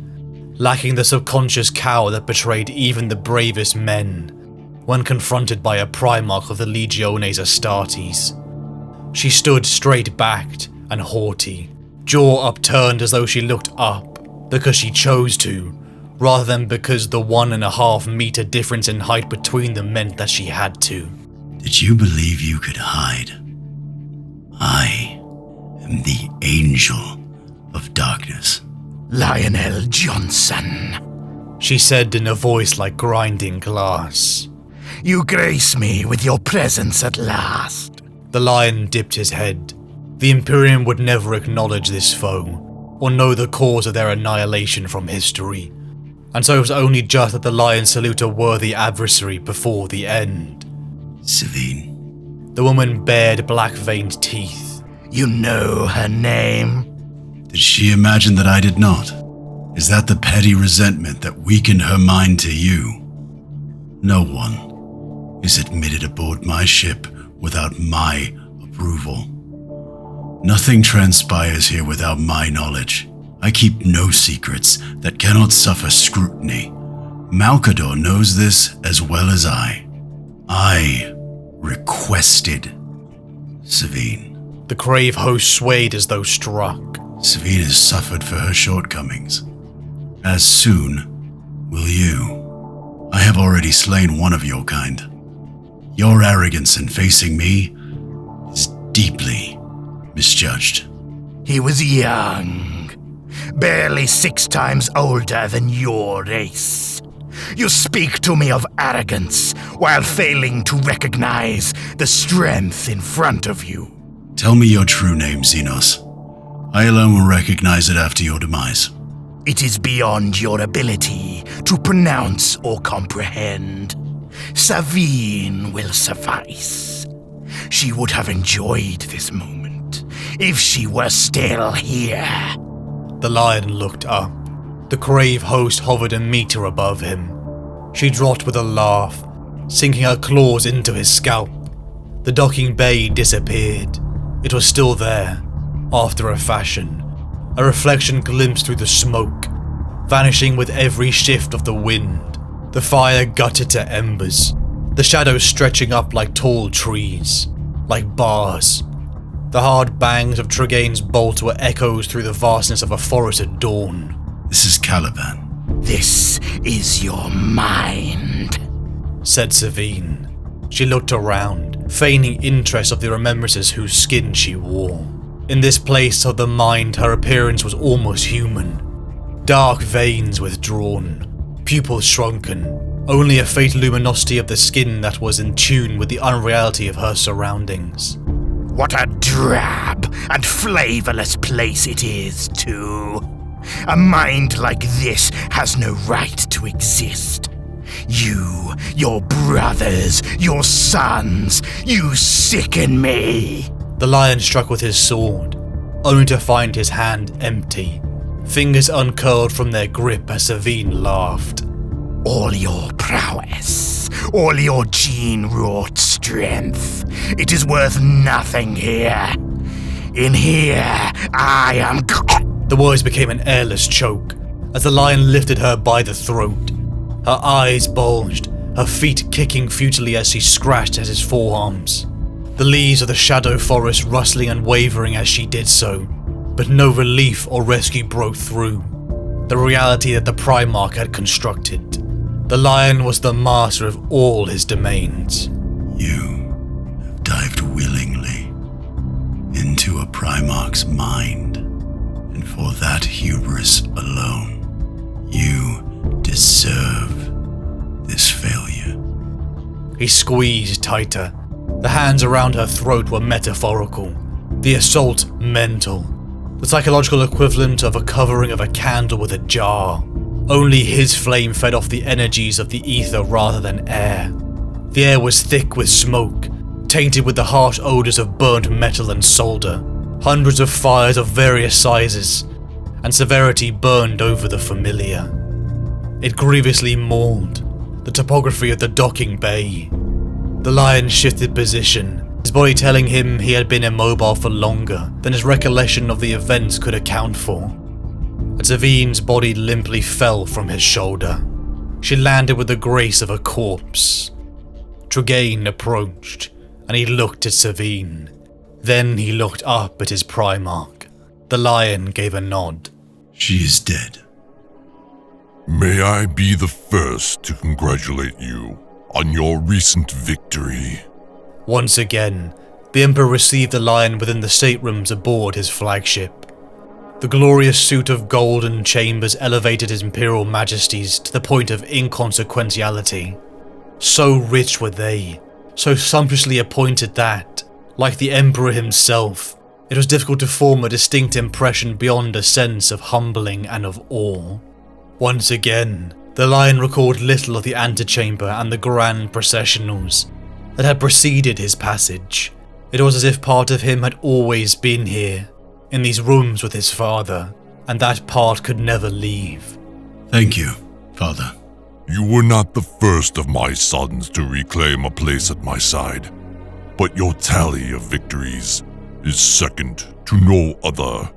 lacking the subconscious cower that betrayed even the bravest men when confronted by a Primarch of the Legiones Astartes. She stood straight-backed and haughty, jaw upturned as though she looked up because she chose to, rather than because the 1.5 meter difference in height between them meant that she had to. Did you believe you could hide? I am the Angel of Darkness. Lionel Johnson, she said in a voice like grinding glass. You grace me with your presence at last. The lion dipped his head. The Imperium would never acknowledge this foe, or know the cause of their annihilation from history, and so it was only just that the lion salute a worthy adversary before the end. Savine. The woman bared black-veined teeth. You know her name? Did she imagine that I did not? Is that the petty resentment that weakened her mind to you? No one is admitted aboard my ship without my approval. Nothing transpires here without my knowledge. I keep no secrets that cannot suffer scrutiny. Malcador knows this as well as I. I requested Savine. The Khrave host swayed as though struck. Savine has suffered for her shortcomings. As soon will you. I have already slain one of your kind. Your arrogance in facing me is deeply misjudged. He was young, barely 6 times older than your race. You speak to me of arrogance while failing to recognize the strength in front of you. Tell me your true name, Xenos. I alone will recognize it after your demise. It is beyond your ability to pronounce or comprehend. Savine will suffice. She would have enjoyed this moment if she were still here. The lion looked up. The Khrave host hovered a meter above him. She dropped with a laugh, sinking her claws into his scalp. The docking bay disappeared. It was still there, after a fashion. A reflection glimpsed through the smoke, vanishing with every shift of the wind. The fire gutted to embers, the shadows stretching up like tall trees, like bars. The hard bangs of Tregane's bolt were echoes through the vastness of a forest at dawn. This is Caliban. This is your mind, said Savine. She looked around, feigning interest of the remembrances whose skin she wore. In this place of the mind, her appearance was almost human. Dark veins withdrawn, pupils shrunken, only a faint luminosity of the skin that was in tune with the unreality of her surroundings. What a drab and flavorless place it is, too. A mind like this has no right to exist. You, your brothers, your sons, you sicken me. The lion struck with his sword, only to find his hand empty. Fingers uncurled from their grip as Savine laughed. All your prowess, all your gene-wrought strength, it is worth nothing here. In here, I am... The words became an airless choke, as the lion lifted her by the throat. Her eyes bulged, her feet kicking futilely as she scratched at his forearms. The leaves of the shadow forest rustling and wavering as she did so, but no relief or rescue broke through. The reality that the Primarch had constructed. The lion was the master of all his domains. You have dived willingly into a Primarch's mind, and for that hubris alone, you deserve this failure. He squeezed tighter. The hands around her throat were metaphorical, the assault mental, the psychological equivalent of a covering of a candle with a jar. Only his flame fed off the energies of the ether rather than air. The air was thick with smoke, tainted with the harsh odors of burnt metal and solder. Hundreds of fires of various sizes, and severity burned over the familiar. It grievously mauled the topography of the docking bay. The lion shifted position, his body telling him he had been immobile for longer than his recollection of the events could account for. Savine's body limply fell from his shoulder. She landed with the grace of a corpse. Tregane approached, and he looked at Savine. Then he looked up at his Primarch. The lion gave a nod. She is dead. May I be the first to congratulate you on your recent victory. Once again, the Emperor received the lion within the staterooms aboard his flagship. The glorious suit of golden chambers elevated his imperial majesties to the point of inconsequentiality. So rich were they, so sumptuously appointed that, like the Emperor himself, it was difficult to form a distinct impression beyond a sense of humbling and of awe. Once again, the lion recalled little of the antechamber and the grand processionals that had preceded his passage. It was as if part of him had always been here, in these rooms with his father, and that part could never leave. Thank you, Father. You were not the first of my sons to reclaim a place at my side, but your tally of victories is second to no other.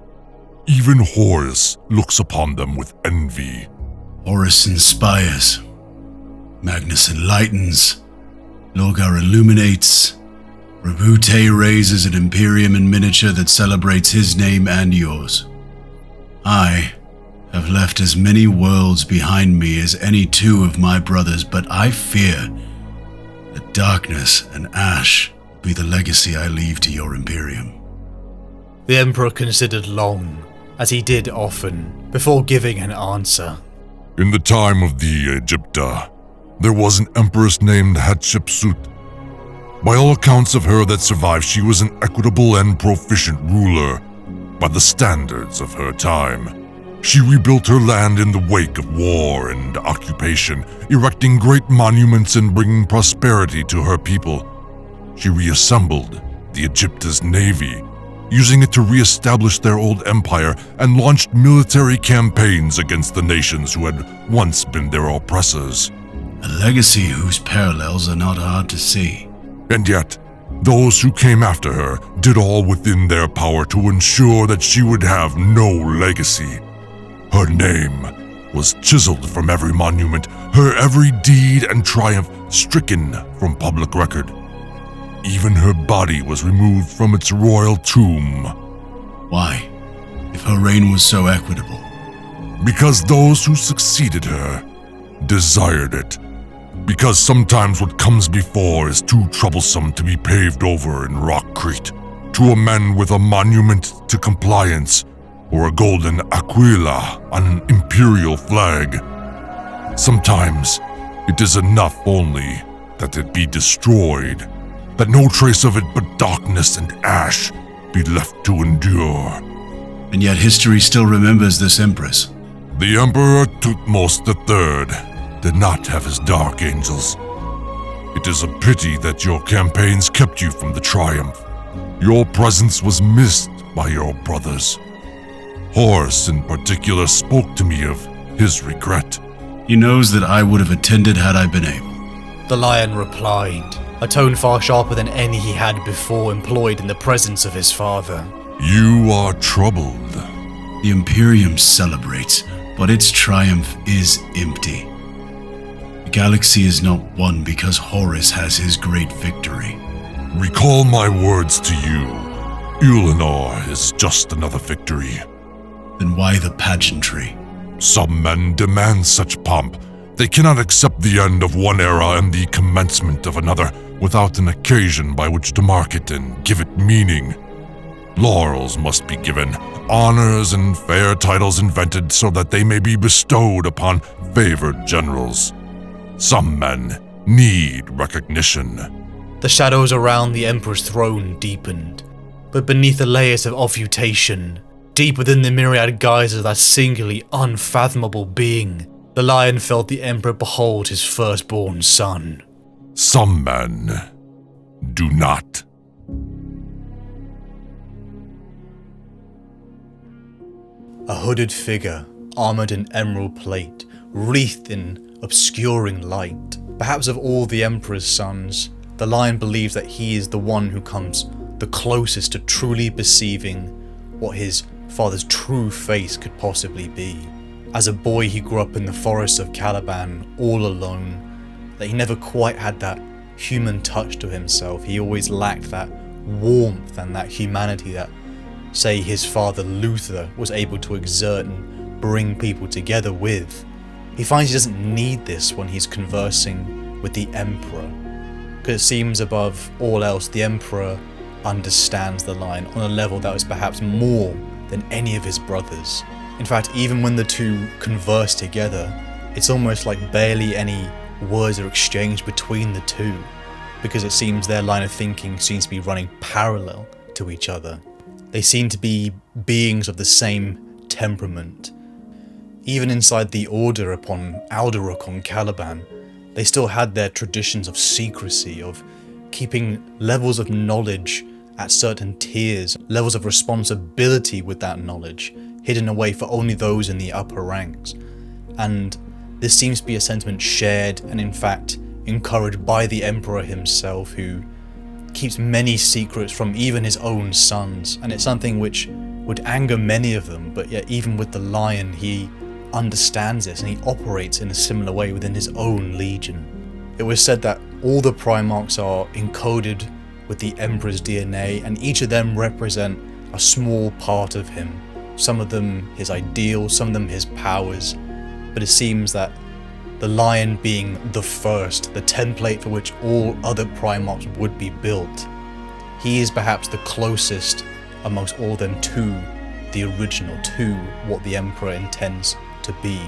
Even Horus looks upon them with envy. Horus inspires. Magnus enlightens. Lorgar illuminates. Rabute raises an Imperium in miniature that celebrates his name and yours. I have left as many worlds behind me as any two of my brothers, but I fear that darkness and ash will be the legacy I leave to your Imperium. The Emperor considered long, as he did often, before giving an answer. In the time of the Egypta, there was an empress named Hatshepsut. By all accounts of her that survived, she was an equitable and proficient ruler. By the standards of her time, she rebuilt her land in the wake of war and occupation, erecting great monuments and bringing prosperity to her people. She reassembled the Egypta's navy, using it to re-establish their old empire, and launched military campaigns against the nations who had once been their oppressors. A legacy whose parallels are not hard to see. And yet, those who came after her did all within their power to ensure that she would have no legacy. Her name was chiseled from every monument, her every deed and triumph stricken from public record. Even her body was removed from its royal tomb. Why, if her reign was so equitable? Because those who succeeded her desired it. Because sometimes what comes before is too troublesome to be paved over in rockcrete, to amend with a monument to compliance, or a golden aquila on an imperial flag. Sometimes it is enough only that it be destroyed, that no trace of it but darkness and ash be left to endure. And yet history still remembers this empress. The Emperor Thutmose III did not have his dark angels. It is a pity that your campaigns kept you from the triumph. Your presence was missed by your brothers. Horus in particular spoke to me of his regret. He knows that I would have attended had I been able. The lion replied, a tone far sharper than any he had before employed in the presence of his father. You are troubled. The Imperium celebrates, but its triumph is empty. The galaxy is not won because Horus has his great victory. Recall my words to you. Ulanor is just another victory. Then why the pageantry? Some men demand such pomp. They cannot accept the end of one era and the commencement of another without an occasion by which to mark it and give it meaning. Laurels must be given, honors and fair titles invented so that they may be bestowed upon favored generals. Some men need recognition. The shadows around the Emperor's throne deepened, but beneath the layers of obfuscation, deep within the myriad guises of that singularly unfathomable being, the Lion felt the Emperor behold his firstborn son. Some men do not. A hooded figure, armoured in emerald plate, wreathed in obscuring light. Perhaps of all the Emperor's sons, the Lion believes that he is the one who comes the closest to truly perceiving what his father's true face could possibly be. As a boy, he grew up in the forests of Caliban, all alone, that he never quite had that human touch to himself. He always lacked that warmth and that humanity that, say, his father Luther was able to exert and bring people together with. He finds he doesn't need this when he's conversing with the Emperor, because it seems above all else the Emperor understands the Lion on a level that is perhaps more than any of his brothers. In fact, even when the two converse together, it's almost like barely any words are exchanged between the two, because it seems their line of thinking seems to be running parallel to each other. They seem to be beings of the same temperament. Even inside the Order upon Alderac on Caliban, they still had their traditions of secrecy, of keeping levels of knowledge at certain tiers, levels of responsibility with that knowledge, hidden away for only those in the upper ranks. And this seems to be a sentiment shared and in fact encouraged by the Emperor himself, who keeps many secrets from even his own sons, and it's something which would anger many of them, but yet even with the Lion he understands this and he operates in a similar way within his own legion. It was said that all the Primarchs are encoded with the Emperor's DNA, and each of them represent a small part of him. Some of them his ideals, some of them his powers, but it seems that the Lion being the first, the template for which all other Primarchs would be built, he is perhaps the closest amongst all of them to the original, to what the Emperor intends to be,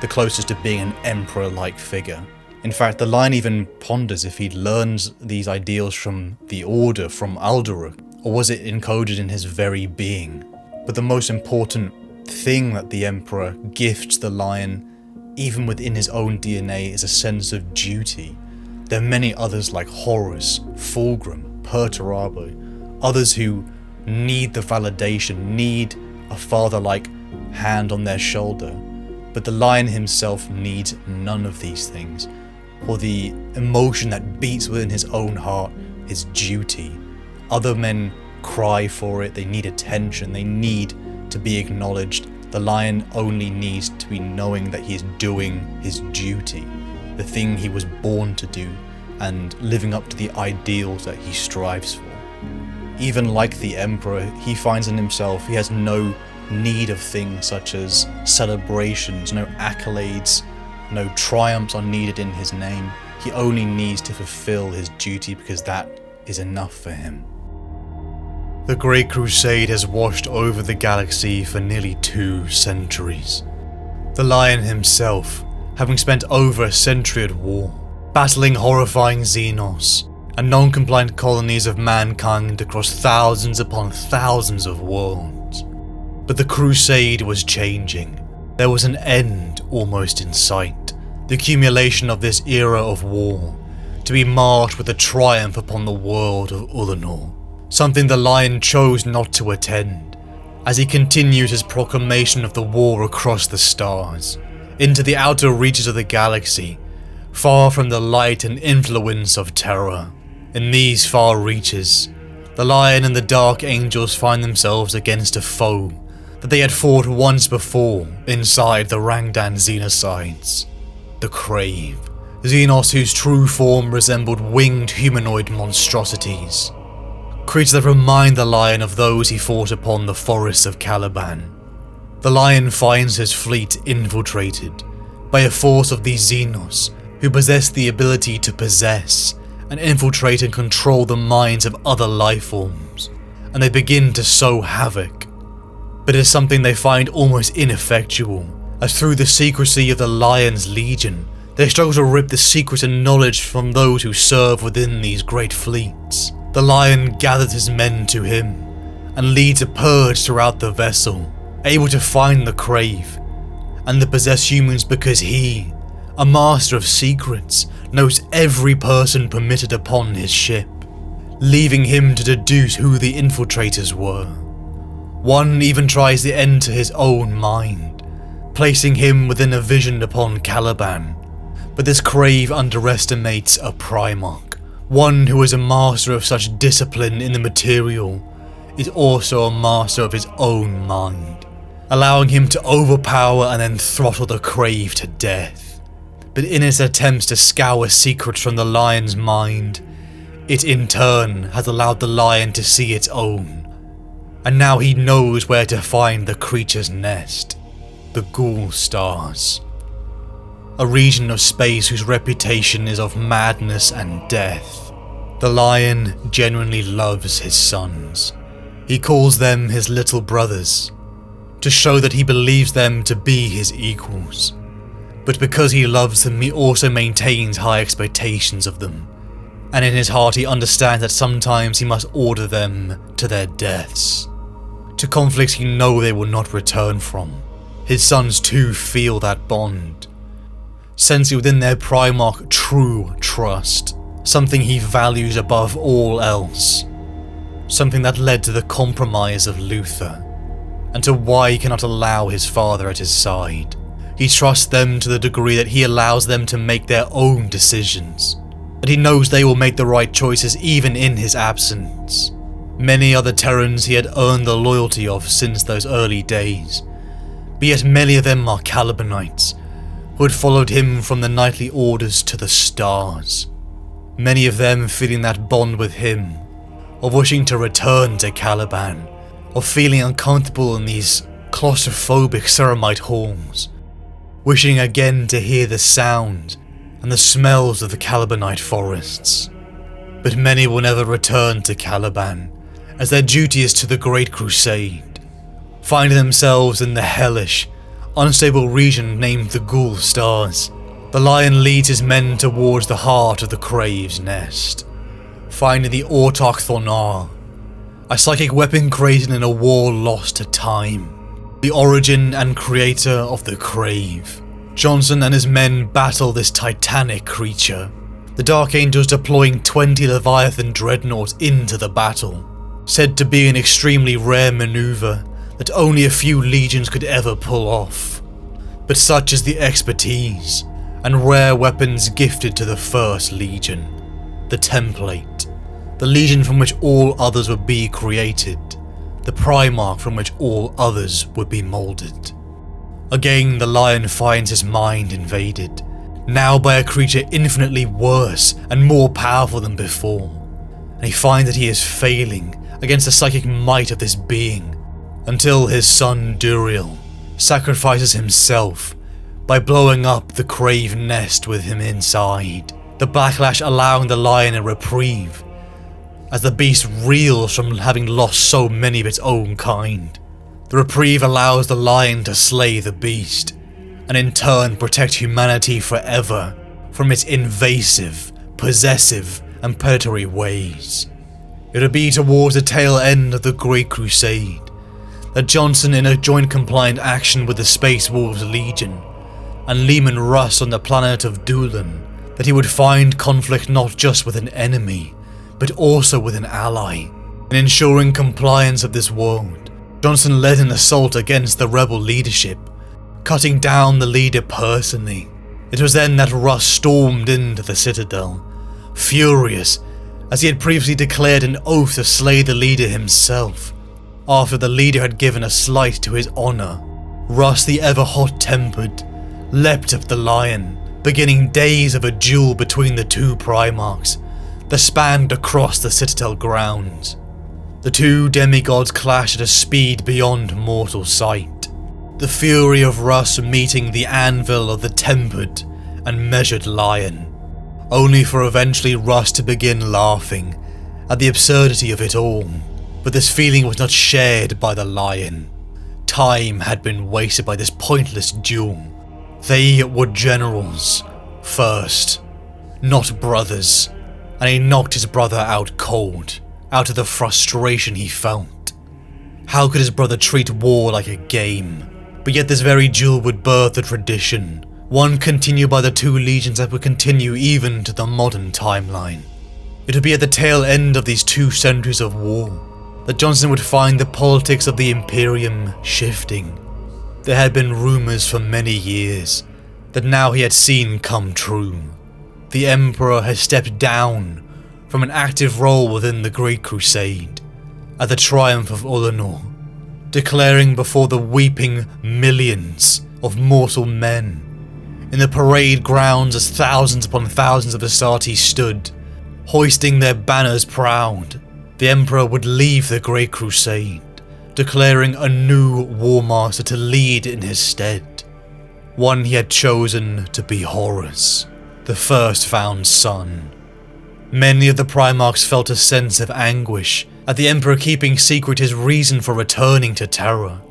the closest to being an Emperor-like figure. In fact, the Lion even ponders if he learns these ideals from the Order, from Alderac, or was it encoded in his very being? But the most important thing that the Emperor gifts the Lion, even within his own DNA, is a sense of duty. There are many others like Horus, Fulgrim, Perturabo, others who need the validation, need a father-like hand on their shoulder. But the Lion himself needs none of these things, for the emotion that beats within his own heart is duty. Other men cry for it, they need attention, they need to be acknowledged. The Lion only needs to be knowing that he is doing his duty, the thing he was born to do, and living up to the ideals that he strives for. Even like the Emperor, he finds in himself he has no need of things such as celebrations, no accolades, no triumphs are needed in his name. He only needs to fulfill his duty because that is enough for him. The Great Crusade has washed over the galaxy for nearly 2 centuries. The Lion himself, having spent over a century at war, battling horrifying Xenos and non-compliant colonies of mankind across thousands upon thousands of worlds. But the Crusade was changing. There was an end almost in sight, the accumulation of this era of war, to be marked with a triumph upon the world of Ullanor. Something the Lion chose not to attend, as he continued his proclamation of the war across the stars, into the outer reaches of the galaxy, far from the light and influence of terror. In these far reaches, the Lion and the Dark Angels find themselves against a foe that they had fought once before inside the Rangdan Xenocides, the Khrave, Xenos whose true form resembled winged humanoid monstrosities. Creatures that remind the Lion of those he fought upon the forests of Caliban. The Lion finds his fleet infiltrated by a force of these Xenos who possess the ability to possess and infiltrate and control the minds of other life forms, and they begin to sow havoc. But it is something they find almost ineffectual, as through the secrecy of the Lion's Legion, They struggle to rip the secrets and knowledge from those who serve within these great fleets. The Lion gathers his men to him, and leads a purge throughout the vessel, able to find the Khrave, and the possessed humans because he, a master of secrets, knows every person permitted upon his ship, leaving him to deduce who the infiltrators were. One even tries to enter his own mind, placing him within a vision upon Caliban, but this Khrave underestimates a Primarch, one who is a master of such discipline in the material, is also a master of his own mind, allowing him to overpower and then throttle the Khrave to death. But in its attempts to scour secrets from the Lion's mind, it in turn has allowed the Lion to see its own, and now he knows where to find the creature's nest, the Ghoul Stars. A region of space whose reputation is of madness and death. The Lion genuinely loves his sons. He calls them his little brothers, to show that he believes them to be his equals. But because he loves them, he also maintains high expectations of them, and in his heart he understands that sometimes he must order them to their deaths, to conflicts he knows they will not return from. His sons too feel that bond, sensing within their Primarch true trust, something he values above all else, something that led to the compromise of Luther, and to why he cannot allow his father at his side. He trusts them to the degree that he allows them to make their own decisions, and he knows they will make the right choices even in his absence. Many other Terrans he had earned the loyalty of since those early days, but yet many of them are Calibanites, who had followed him from the knightly orders to the stars. Many of them feeling that bond with him, of wishing to return to Caliban, of feeling uncomfortable in these claustrophobic ceramite halls, wishing again to hear the sound and the smells of the Calibanite forests. But many will never return to Caliban, as their duty is to the Great Crusade, finding themselves in the hellish, unstable region named the Ghoul Stars. The Lion leads his men towards the heart of the Khrave's nest, finding the Autarch Thonar, a psychic weapon created in a war lost to time, the origin and creator of the Khrave. Johnson and his men battle this titanic creature, the Dark Angels deploying 20 Leviathan dreadnoughts into the battle, said to be an extremely rare maneuver that only a few legions could ever pull off. But such is the expertise and rare weapons gifted to the First Legion, the Template, the legion from which all others would be created, the Primarch from which all others would be moulded. Again the Lion finds his mind invaded, now by a creature infinitely worse and more powerful than before, and he finds that he is failing against the psychic might of this being, until his son Zahariel sacrifices himself by blowing up the Khrave nest with him inside, the backlash allowing the Lion a reprieve, as the beast reels from having lost so many of its own kind. The reprieve allows the Lion to slay the beast, and in turn protect humanity forever from its invasive, possessive, and predatory ways. It would be towards the tail end of the Great Crusade that Johnson, in a joint compliant action with the Space Wolves Legion and Leman Russ on the planet of Doolan, that he would find conflict not just with an enemy, but also with an ally. In ensuring compliance of this world, Johnson led an assault against the rebel leadership, cutting down the leader personally. It was then that Russ stormed into the Citadel, furious, as he had previously declared an oath to slay the leader himself, after the leader had given a slight to his honour. Russ, the ever hot-tempered, leapt at the Lion, beginning days of a duel between the two Primarchs that spanned across the Citadel grounds. The two demigods clashed at a speed beyond mortal sight, the fury of Russ meeting the anvil of the tempered and measured Lion, only for eventually Russ to begin laughing at the absurdity of it all. But this feeling was not shared by the Lion. Time had been wasted by this pointless duel. They were generals, first, not brothers, and he knocked his brother out cold, out of the frustration he felt. How could his brother treat war like a game? But yet this very duel would birth a tradition, one continued by the two legions that would continue even to the modern timeline. It would be at the tail end of these 2 centuries of war that Johnson would find the politics of the Imperium shifting. There had been rumours for many years that now he had seen come true. The Emperor had stepped down from an active role within the Great Crusade at the triumph of Ullanor, declaring before the weeping millions of mortal men in the parade grounds as thousands upon thousands of Astartes stood, hoisting their banners proud, the Emperor would leave the Great Crusade, declaring a new War Master to lead in his stead, one he had chosen to be Horus, the first found son. Many of the Primarchs felt a sense of anguish at the Emperor keeping secret his reason for returning to Terra,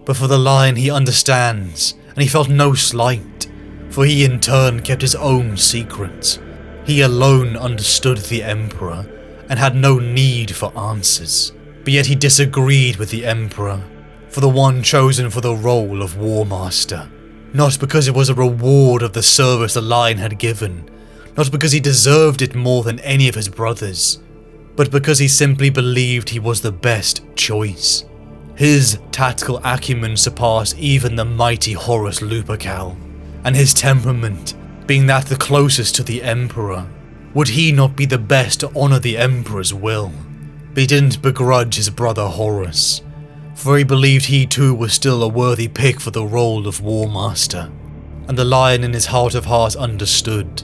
but for the Lion he understands, and he felt no slight, for he in turn kept his own secrets. He alone understood the Emperor, and had no need for answers, but yet he disagreed with the Emperor, for the one chosen for the role of War Master, not because it was a reward of the service the Lion had given, not because he deserved it more than any of his brothers, but because he simply believed he was the best choice. His tactical acumen surpassed even the mighty Horus Lupercal, and his temperament, being that the closest to the Emperor, would he not be the best to honour the Emperor's will? But he didn't begrudge his brother Horus, for he believed he too was still a worthy pick for the role of War Master, and the Lion in his heart of hearts understood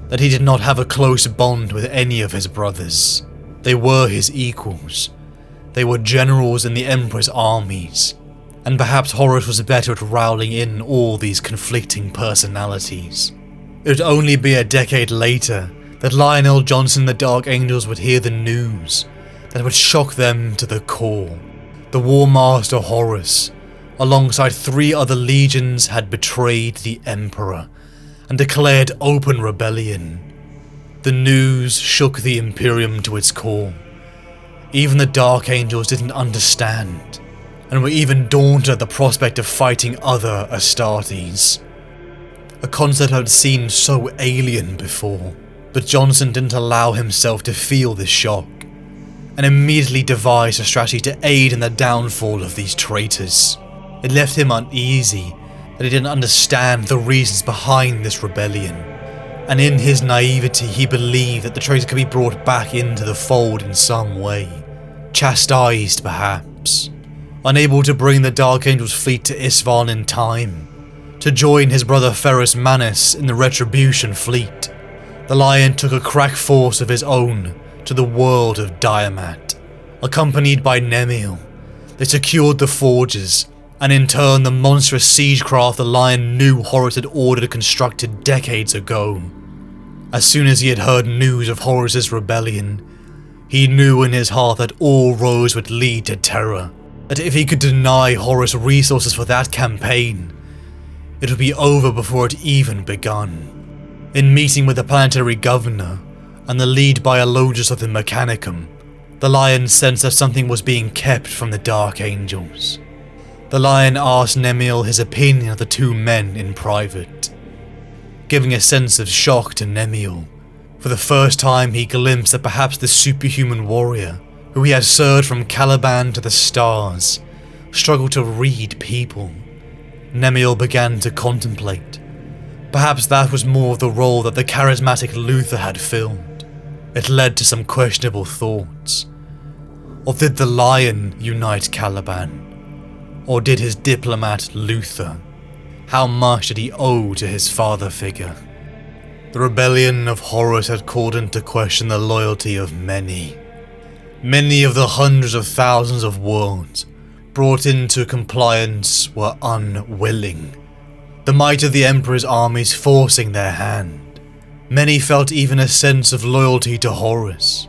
that he did not have a close bond with any of his brothers. They were his equals. They were generals in the Emperor's armies, and perhaps Horus was better at rowling in all these conflicting personalities. It would only be a decade later that Lionel Johnson and the Dark Angels would hear the news that would shock them to the core. The War Master Horus, alongside 3 other legions, had betrayed the Emperor and declared open rebellion. The news shook the Imperium to its core. Even the Dark Angels didn't understand, and were even daunted at the prospect of fighting other Astartes. A concept I'd seen so alien before, but Johnson didn't allow himself to feel this shock, and immediately devised a strategy to aid in the downfall of these traitors. It left him uneasy that he didn't understand the reasons behind this rebellion, and in his naivety he believed that the traitors could be brought back into the fold in some way, chastised perhaps. Unable to bring the Dark Angel's fleet to Isfahan in time, to join his brother Ferrus Manus in the Retribution fleet, the Lion took a crack force of his own to the world of Diamat. Accompanied by Nemiel, they secured the forges, and in turn the monstrous siegecraft the Lion knew Horus had ordered constructed decades ago. As soon as he had heard news of Horus's rebellion, he knew in his heart that all roads would lead to Terra, that if he could deny Horus resources for that campaign, it would be over before it even begun. In meeting with the planetary governor and the lead biologist of the Mechanicum, the Lion sensed that something was being kept from the Dark Angels. The Lion asked Nemiel his opinion of the 2 men in private, giving a sense of shock to Nemiel. For the first time he glimpsed that perhaps the superhuman warrior, who he had served from Caliban to the stars, struggled to read people. Nemiel began to contemplate. Perhaps that was more of the role that the charismatic Luther had filled. It led to some questionable thoughts. Or did the Lion unite Caliban? Or did his diplomat Luther? How much did he owe to his father figure? The rebellion of Horus had called into question the loyalty of many. Many of the hundreds of thousands of worlds brought into compliance were unwilling, the might of the Emperor's armies forcing their hand. Many felt even a sense of loyalty to Horus,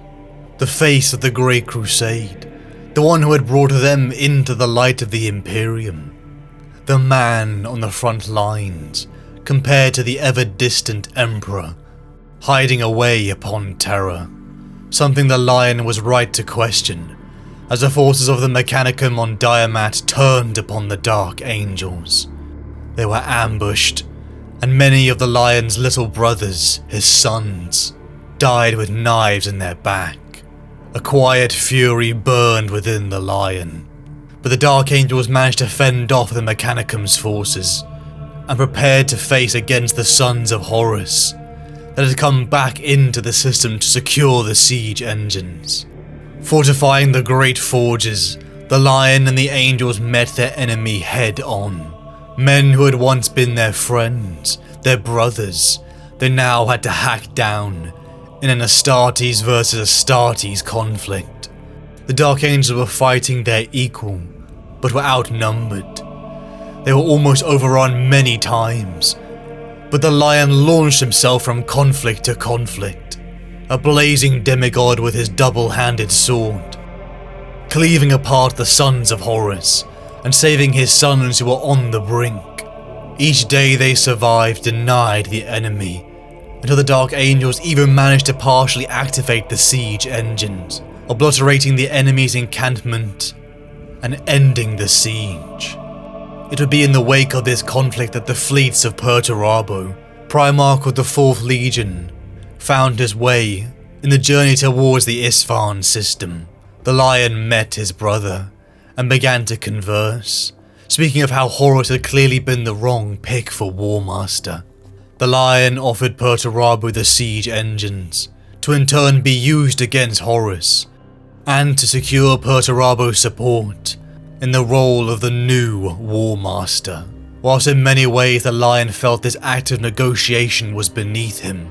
the face of the Great Crusade, the one who had brought them into the light of the Imperium, the man on the front lines, compared to the ever-distant Emperor, hiding away upon terror. Something the Lion was right to question, as the forces of the Mechanicum on Diamat turned upon the Dark Angels. They were ambushed, and many of the Lion's little brothers, his sons, died with knives in their back. A quiet fury burned within the Lion, but the Dark Angels managed to fend off the Mechanicum's forces, and prepared to face against the Sons of Horus that had come back into the system to secure the siege engines. Fortifying the great forges, the Lion and the Angels met their enemy head on. Men who had once been their friends, their brothers, they now had to hack down in an Astartes versus Astartes conflict. The Dark Angels were fighting their equal, but were outnumbered. They were almost overrun many times, but the Lion launched himself from conflict to conflict, a blazing demigod with his double-handed sword, cleaving apart the Sons of Horus and saving his sons who were on the brink. Each day they survived denied the enemy, until the Dark Angels even managed to partially activate the siege engines, obliterating the enemy's encampment and ending the siege. It would be in the wake of this conflict that the fleets of Perturabo, Primarch of the 4th Legion, found his way in the journey towards the Isfahan system. The Lion met his brother and began to converse, speaking of how Horus had clearly been the wrong pick for War Master. The Lion offered Perturabo the siege engines, to in turn be used against Horus, and to secure Perturabo's support in the role of the new War Master. Whilst in many ways the Lion felt this act of negotiation was beneath him,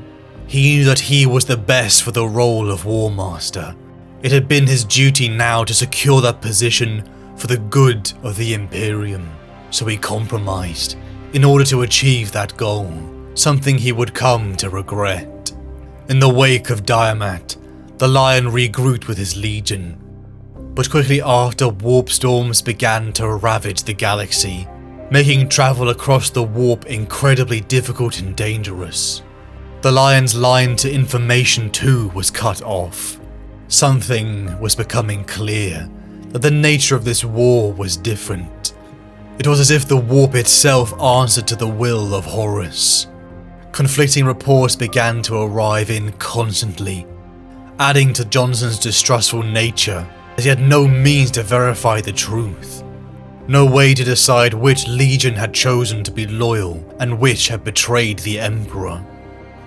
he knew that he was the best for the role of War Master. It had been his duty now to secure that position for the good of the Imperium, so he compromised in order to achieve that goal, something he would come to regret. In the wake of Diamat, the Lion regrouped with his legion, but quickly after warp storms began to ravage the galaxy, making travel across the warp incredibly difficult and dangerous. The Lion's line to information too was cut off. Something was becoming clear, that the nature of this war was different. It was as if the warp itself answered to the will of Horus. Conflicting reports began to arrive in constantly, adding to Johnson's distrustful nature, as he had no means to verify the truth. No way to decide which legion had chosen to be loyal and which had betrayed the Emperor,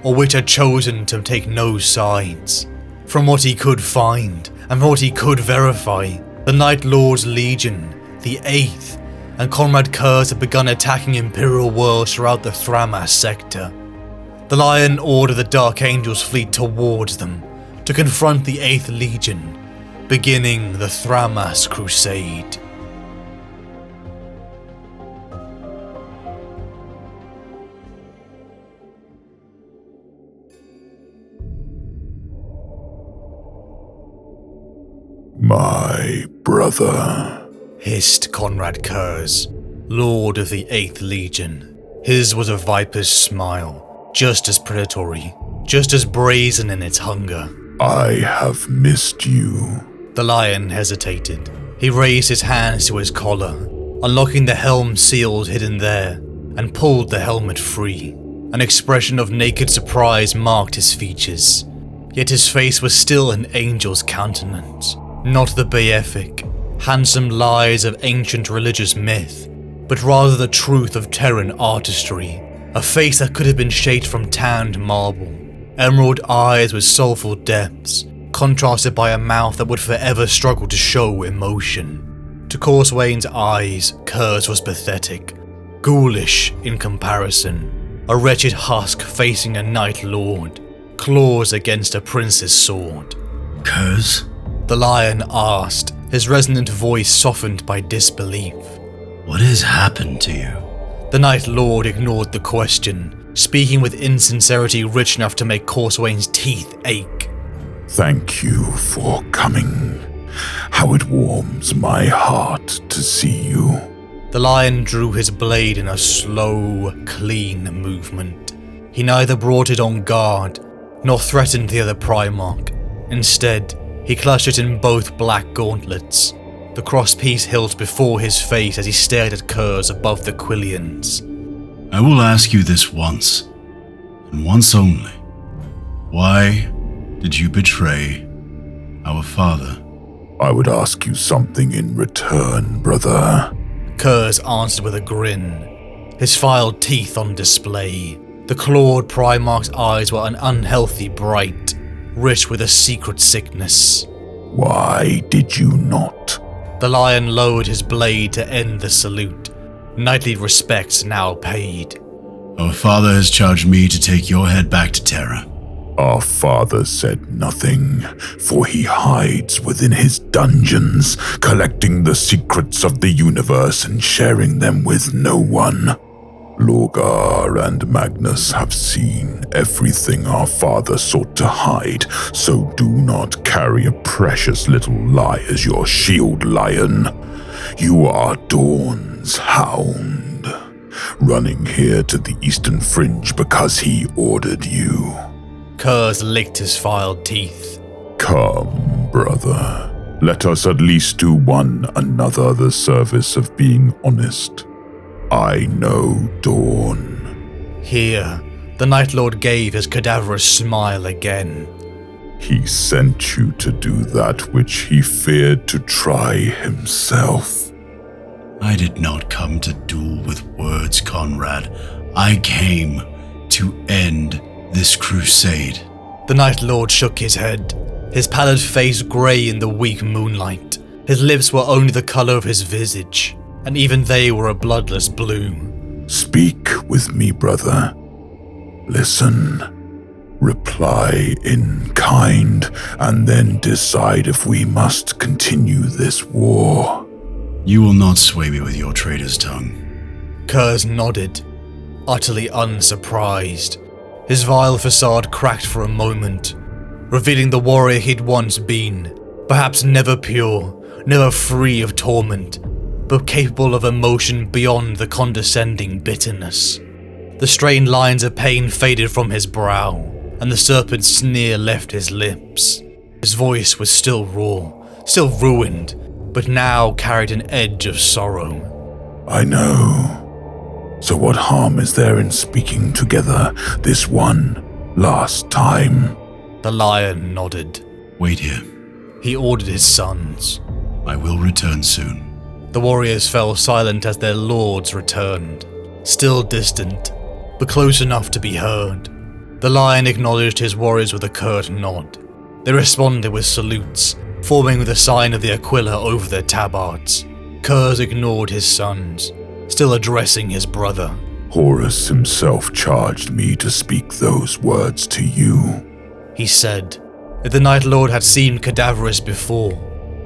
or which had chosen to take no sides. From what he could find, and from what he could verify, the Night Lord's Legion, the 8th, and Konrad Curze had begun attacking Imperial worlds throughout the Thramas sector. The Lion ordered the Dark Angels fleet towards them, to confront the 8th Legion, beginning the Thramas Crusade. My brother, hissed Konrad Curze, Lord of the 8th Legion. His was a viper's smile, just as predatory, just as brazen in its hunger. I have missed you. The Lion hesitated. He raised his hands to his collar, unlocking the helm seals hidden there, and pulled the helmet free. An expression of naked surprise marked his features, yet his face was still an angel's countenance. Not the beatific, handsome lies of ancient religious myth, but rather the truth of Terran artistry. A face that could have been shaped from tanned marble, emerald eyes with soulful depths, contrasted by a mouth that would forever struggle to show emotion. To Corsawain's eyes, Curze was pathetic, ghoulish in comparison, a wretched husk facing a Night Lord, claws against a prince's sword. Curze? The Lion asked, his resonant voice softened by disbelief. What has happened to you? The Night Lord ignored the question, speaking with insincerity rich enough to make Corsawain's teeth ache. Thank you for coming. How it warms my heart to see you. The lion drew his blade in a slow, clean movement. He neither brought it on guard, nor threatened the other Primarch. Instead, he clutched it in both black gauntlets, the crosspiece hilt before his face as he stared at Curze above the quillions. I will ask you this once, and once only. Why did you betray our father? I would ask you something in return, brother. Curze answered with a grin, his filed teeth on display. The clawed Primarch's eyes were an unhealthy bright, rich with a secret sickness. Why did you not? The lion lowered his blade to end the salute, knightly respects now paid. Our father has charged me to take your head back to Terra. Our father said nothing, for he hides within his dungeons, collecting the secrets of the universe and sharing them with no one. Lorgar and Magnus have seen everything our father sought to hide, so do not carry a precious little lie as your shield, lion. You are Dawn's hound, running here to the eastern fringe because he ordered you. Curze licked his filed teeth. Come, brother. Let us at least do one another the service of being honest. I know Dawn. Here, the Night Lord gave his cadaverous smile again. He sent you to do that which he feared to try himself. I did not come to duel with words, Konrad. I came to end this crusade. The Night Lord shook his head, his pallid face grey in the weak moonlight. His lips were only the colour of his visage, and even they were a bloodless blue. Speak with me, brother. Listen. Reply in kind, and then decide if we must continue this war. You will not sway me with your traitor's tongue. Curze nodded, utterly unsurprised. His vile facade cracked for a moment, revealing the warrior he'd once been, perhaps never pure, never free of torment, but capable of emotion beyond the condescending bitterness. The strained lines of pain faded from his brow, and the serpent's sneer left his lips. His voice was still raw, still ruined, but now carried an edge of sorrow. I know. So what harm is there in speaking together this one last time? The lion nodded. Wait here. He ordered his sons. I will return soon. The warriors fell silent as their lords returned, still distant, but close enough to be heard. The lion acknowledged his warriors with a curt nod. They responded with salutes, forming the sign of the Aquila over their tabards. Curze ignored his sons, still addressing his brother. Horus himself charged me to speak those words to you. He said. If the Night Lord had seemed cadaverous before,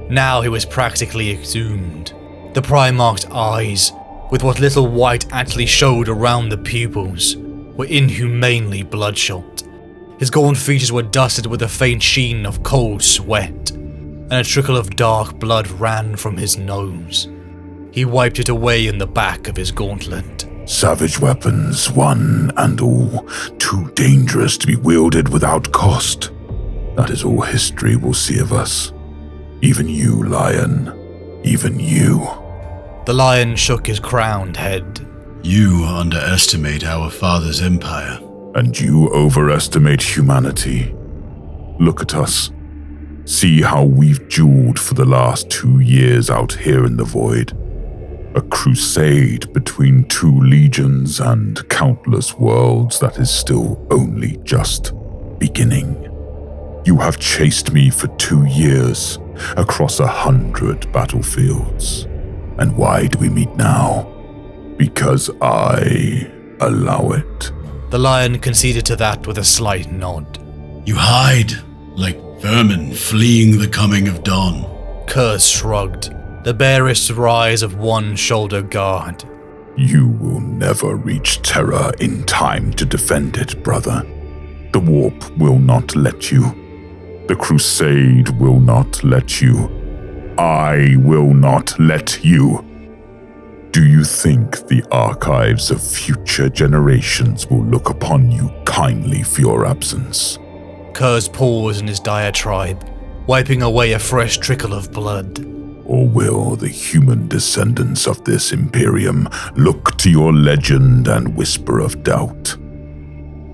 now he was practically exhumed. The Primarch's eyes, with what little white actually showed around the pupils, were inhumanely bloodshot. His gaunt features were dusted with a faint sheen of cold sweat, and a trickle of dark blood ran from his nose. He wiped it away in the back of his gauntlet. Savage weapons, one and all, too dangerous to be wielded without cost. That is all history will see of us. Even you, lion. Even you. The lion shook his crowned head. You underestimate our father's empire. And you overestimate humanity. Look at us. See how we've dueled for the last 2 years out here in the void. A crusade between 2 legions and countless worlds that is still only just beginning. You have chased me for 2 years, across 100 battlefields. And why do we meet now? Because I allow it. The lion conceded to that with a slight nod. You hide, like vermin fleeing the coming of dawn. Curze shrugged, the barest rise of one shoulder guard. You will never reach Terra in time to defend it, brother. The warp will not let you. The crusade will not let you. I will not let you. Do you think the archives of future generations will look upon you kindly for your absence? Curze paused in his diatribe, wiping away a fresh trickle of blood. Or will the human descendants of this Imperium look to your legend and whisper of doubt?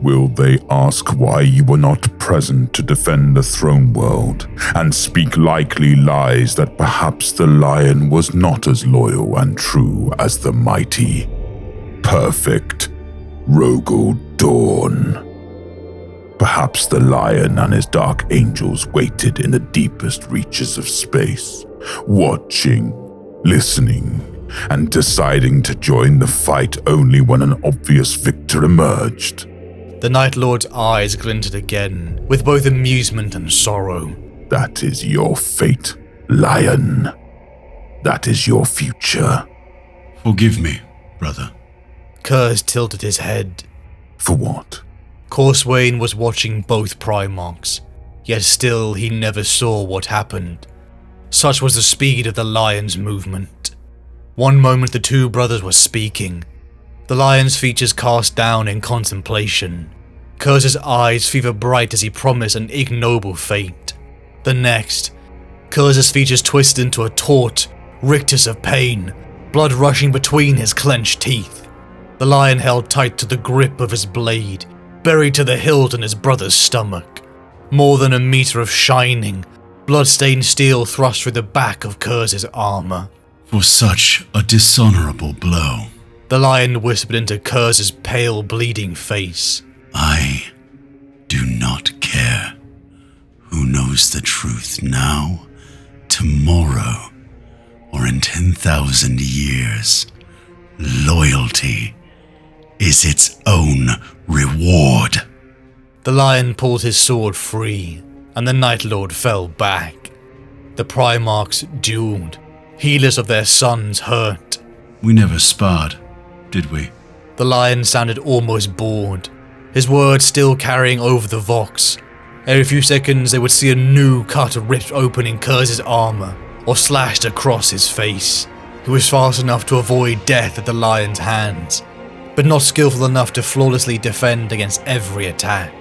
Will they ask why you were not present to defend the throne world, and speak likely lies that perhaps the lion was not as loyal and true as the mighty, perfect Rogel Dawn? Perhaps the lion and his dark angels waited in the deepest reaches of space, watching, listening, and deciding to join the fight only when an obvious victor emerged. The Night Lord's eyes glinted again, with both amusement and sorrow. That is your fate, lion. That is your future. Forgive me, brother. Curze tilted his head. For what? Corswain was watching both Primarchs, yet still he never saw what happened. Such was the speed of the lion's movement. One moment the two brothers were speaking, the lion's features cast down in contemplation. Curze's eyes fever bright as he promised an ignoble fate. The next, Curze's features twisted into a taut rictus of pain, blood rushing between his clenched teeth. The lion held tight to the grip of his blade, buried to the hilt in his brother's stomach. More than a meter of shining, blood-stained steel thrust through the back of Curze's armor. For such a dishonorable blow, the lion whispered into Curze's pale, bleeding face. I do not care who knows the truth now, tomorrow, or in 10,000 years. Loyalty is its own reward. The lion pulled his sword free, and the Night Lord fell back. The Primarchs dueled, heedless of their son's hurt. We never sparred, did we? The lion sounded almost bored, his words still carrying over the vox. Every few seconds they would see a new cut ripped open in Curze's armor, or slashed across his face. He was fast enough to avoid death at the lion's hands, but not skillful enough to flawlessly defend against every attack.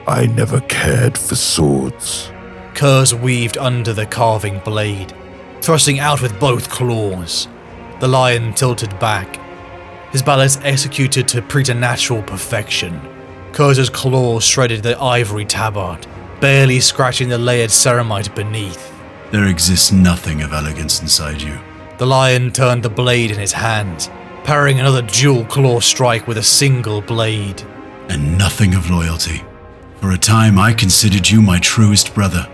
I never cared for swords. Curze weaved under the carving blade, thrusting out with both claws. The lion tilted back, his balance executed to preternatural perfection. Curze's claws shredded the ivory tabard, barely scratching the layered ceramite beneath. There exists nothing of elegance inside you. The lion turned the blade in his hand, parrying another dual claw strike with a single blade. And nothing of loyalty. For a time I considered you my truest brother.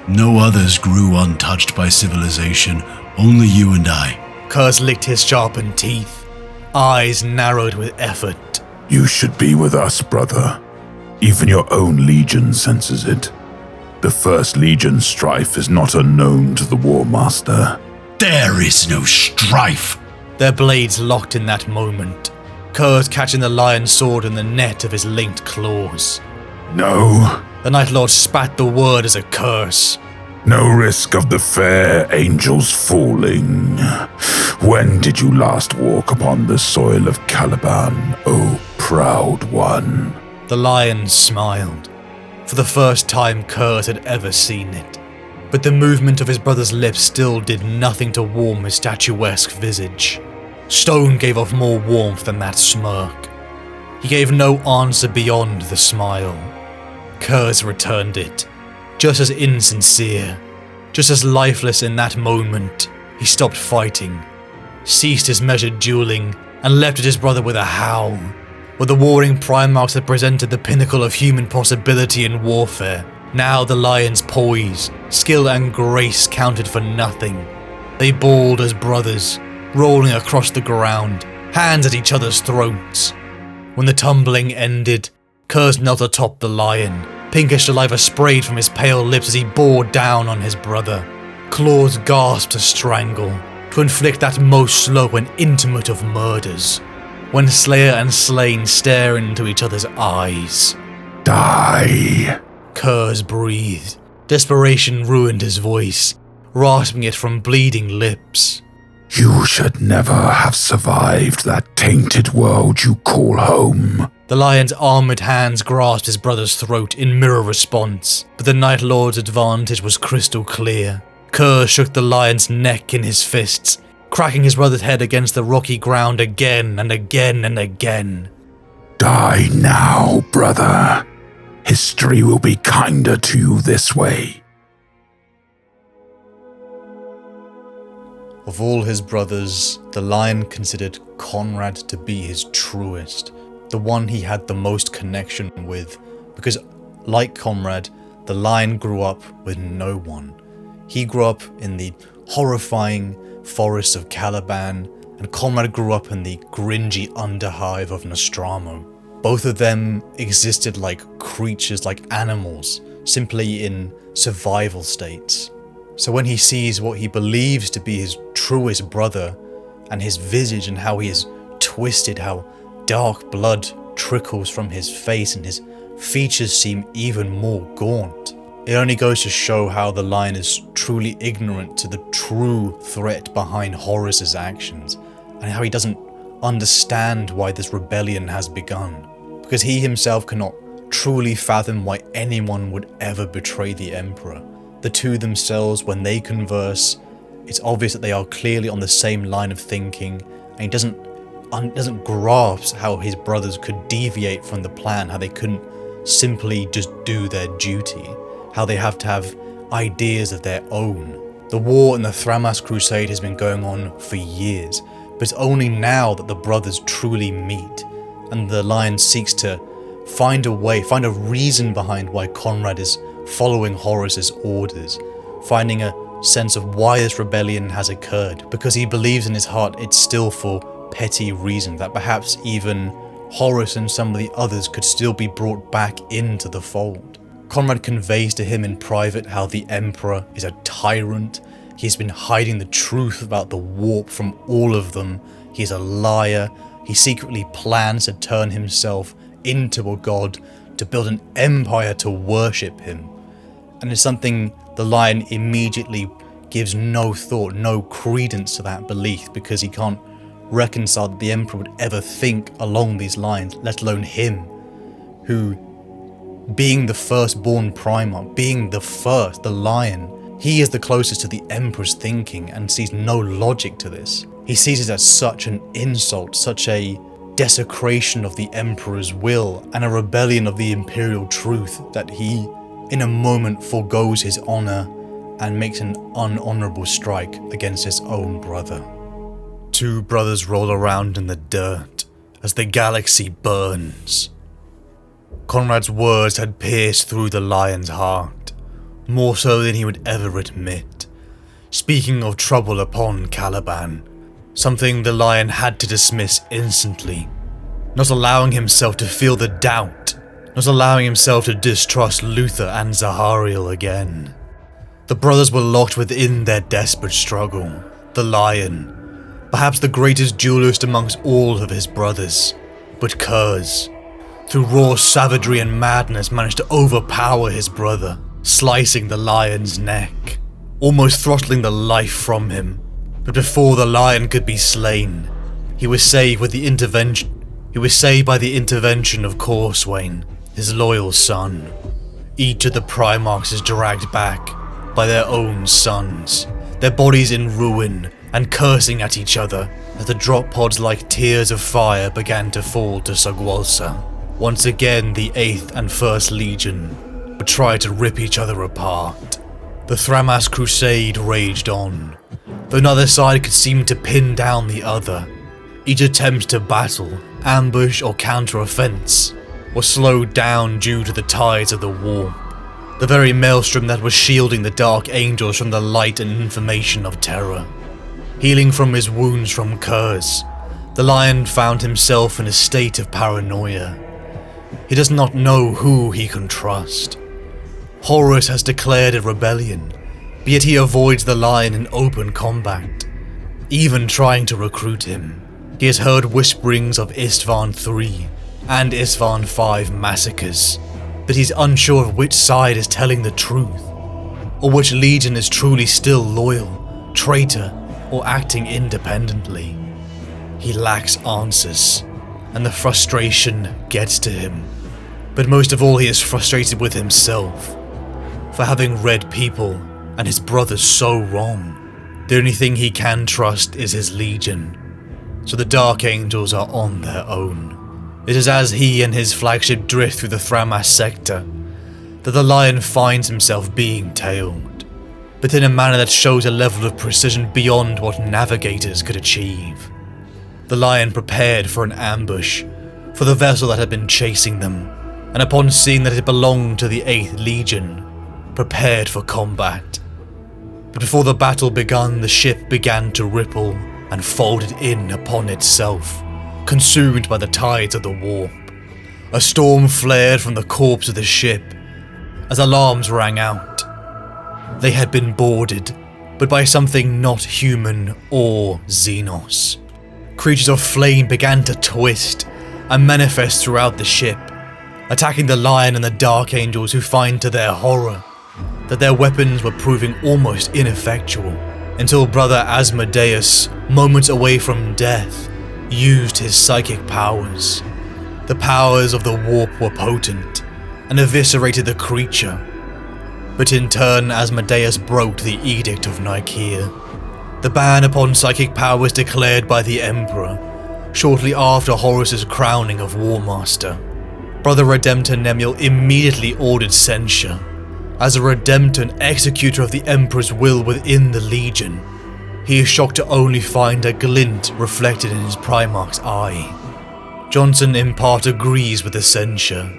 No others grew untouched by civilization, only you and I. Curze licked his sharpened teeth, eyes narrowed with effort. You should be with us, brother. Even your own legion senses it. The First Legion strife is not unknown to the War Master. There is no strife! Their blades locked in that moment, Curze catching the lion's sword in the net of his linked claws. No. The Night Lord spat the word as a curse. No risk of the fair angels falling. When did you last walk upon the soil of Caliban, O proud one? The lion smiled, for the first time Curze had ever seen it. But the movement of his brother's lips still did nothing to warm his statuesque visage. Stone gave off more warmth than that smirk. He gave no answer beyond the smile. Curze returned it, just as insincere, just as lifeless in that moment. He stopped fighting, ceased his measured dueling, and leapt at his brother with a howl. Where the warring Primarchs had presented the pinnacle of human possibility in warfare, now the lion's poise, skill and grace counted for nothing. They bawled as brothers, rolling across the ground, hands at each other's throats. When the tumbling ended, Curze knelt atop the lion, pinkish saliva sprayed from his pale lips as he bore down on his brother. Claws gasped to strangle, to inflict that most slow and intimate of murders. When slayer and slain stare into each other's eyes. Die! Curze breathed. Desperation ruined his voice, rasping it from bleeding lips. You should never have survived that tainted world you call home. The lion's armoured hands grasped his brother's throat in mirror response, but the Night Lord's advantage was crystal clear. Curze shook the lion's neck in his fists, cracking his brother's head against the rocky ground again and again and again. Die now, brother. History will be kinder to you this way. Of all his brothers, the lion considered Konrad to be his truest, the one he had the most connection with, because like Konrad, the lion grew up with no one. He grew up in the horrifying forests of Caliban, and Konrad grew up in the gringy underhive of Nostramo. Both of them existed like creatures, like animals, simply in survival states. So when he sees what he believes to be his truest brother, and his visage and how he is twisted, how dark blood trickles from his face and his features seem even more gaunt, it only goes to show how the lion is truly ignorant to the true threat behind Horus's actions, and how he doesn't understand why this rebellion has begun, because he himself cannot truly fathom why anyone would ever betray the Emperor. The two themselves, when they converse, it's obvious that they are clearly on the same line of thinking, and he doesn't grasp how his brothers could deviate from the plan, how they couldn't simply just do their duty, how they have to have ideas of their own. The war in the Thramas Crusade has been going on for years, but it's only now that the brothers truly meet, and the lion seeks to find a reason behind why Konrad is following Horus's orders, finding a sense of why this rebellion has occurred, because he believes in his heart it's still for petty reasons, that perhaps even Horus and some of the others could still be brought back into the fold. Konrad conveys to him in private how the Emperor is a tyrant. He's been hiding the truth about the warp from all of them. He's a liar. He secretly plans to turn himself into a god, to build an empire to worship him. And it's something the lion immediately gives no thought, no credence to that belief, because he can't reconcile that the Emperor would ever think along these lines, let alone him, who, being the firstborn Primarch, being the lion, he is the closest to the Emperor's thinking and sees no logic to this. He sees it as such an insult, such a desecration of the Emperor's will, and a rebellion of the Imperial truth, that he, in a moment, forgoes his honor and makes an unhonorable strike against his own brother. Two brothers roll around in the dirt as the galaxy burns. Konrad's words had pierced through the lion's heart, more so than he would ever admit. Speaking of trouble upon Caliban, something the lion had to dismiss instantly, not allowing himself to feel the doubt, not allowing himself to distrust Luther and Zahariel again. The brothers were locked within their desperate struggle. The lion, perhaps the greatest duelist amongst all of his brothers, but Curze, through raw savagery and madness, managed to overpower his brother, slicing the lion's neck, almost throttling the life from him. But before the lion could be slain, he was saved by the intervention of Corswain, his loyal son. Each of the Primarchs is dragged back by their own sons, their bodies in ruin and cursing at each other as the drop pods like tears of fire began to fall to Sagwalsa. Once again, the 8th and 1st Legion would try to rip each other apart. The Thramas Crusade raged on, though neither side could seem to pin down the other. Each attempt to battle, ambush or counter-offense was slowed down due to the tides of the warp, the very maelstrom that was shielding the Dark Angels from the light and information of terror. Healing from his wounds from Curze, the lion found himself in a state of paranoia. He does not know who he can trust. Horus has declared a rebellion, but yet he avoids the lion in open combat, even trying to recruit him. He has heard whisperings of Istvan III and Istvan V massacres, but he's unsure of which side is telling the truth, or which legion is truly still loyal, traitor, or acting independently. He lacks answers, and the frustration gets to him. But most of all, he is frustrated with himself for having read people and his brothers so wrong. The only thing he can trust is his legion, so the Dark Angels are on their own. It is as he and his flagship drift through the Thramas sector that the Lion finds himself being tailed, but in a manner that shows a level of precision beyond what navigators could achieve. The Lion prepared for an ambush for the vessel that had been chasing them, and upon seeing that it belonged to the 8th Legion, prepared for combat. But before the battle began, the ship began to ripple and folded in upon itself, consumed by the tides of the warp. A storm flared from the corpse of the ship as alarms rang out. They had been boarded, but by something not human or Xenos. Creatures of flame began to twist and manifest throughout the ship, attacking the Lion and the Dark Angels, who find to their horror that their weapons were proving almost ineffectual, until Brother Asmodeus, moments away from death, used his psychic powers. The powers of the warp were potent and eviscerated the creature, but in turn Asmodeus broke the Edict of Nicaea, the ban upon psychic powers declared by the Emperor shortly after Horus's crowning of War Master. Brother Redemptor Nemiel immediately ordered censure. As a Redemptor and executor of the Emperor's will within the Legion, he is shocked to only find a glint reflected in his Primarch's eye. Johnson in part agrees with the censure,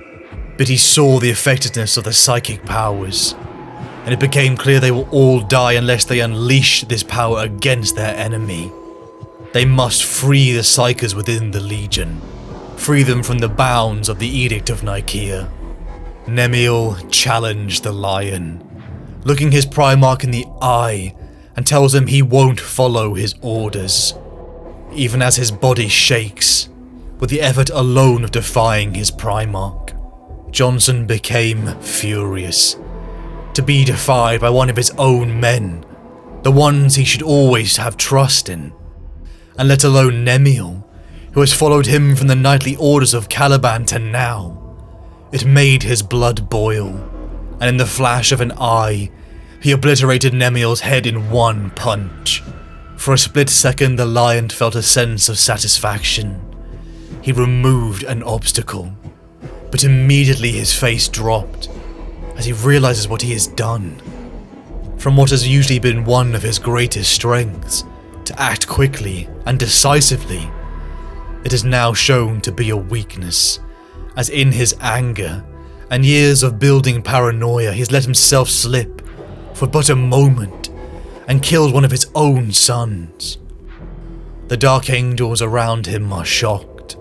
but he saw the effectiveness of the psychic powers, and it became clear they will all die unless they unleash this power against their enemy. They must free the Psykers within the Legion, free them from the bounds of the Edict of Nicaea. Nemiel challenged the Lion, looking his Primarch in the eye, and tells him he won't follow his orders, even as his body shakes with the effort alone of defying his Primarch. Johnson became furious to be defied by one of his own men, the ones he should always have trust in, and let alone Nemiel, who has followed him from the knightly orders of Caliban to now. It made his blood boil, and in the flash of an eye, he obliterated Nemiel's head in one punch. For a split second, the Lion felt a sense of satisfaction. He removed an obstacle, but immediately his face dropped as he realizes what he has done. From what has usually been one of his greatest strengths, to act quickly and decisively, it is now shown to be a weakness, as in his anger and years of building paranoia, he's let himself slip for but a moment and killed one of his own sons. The Dark Angels around him are shocked,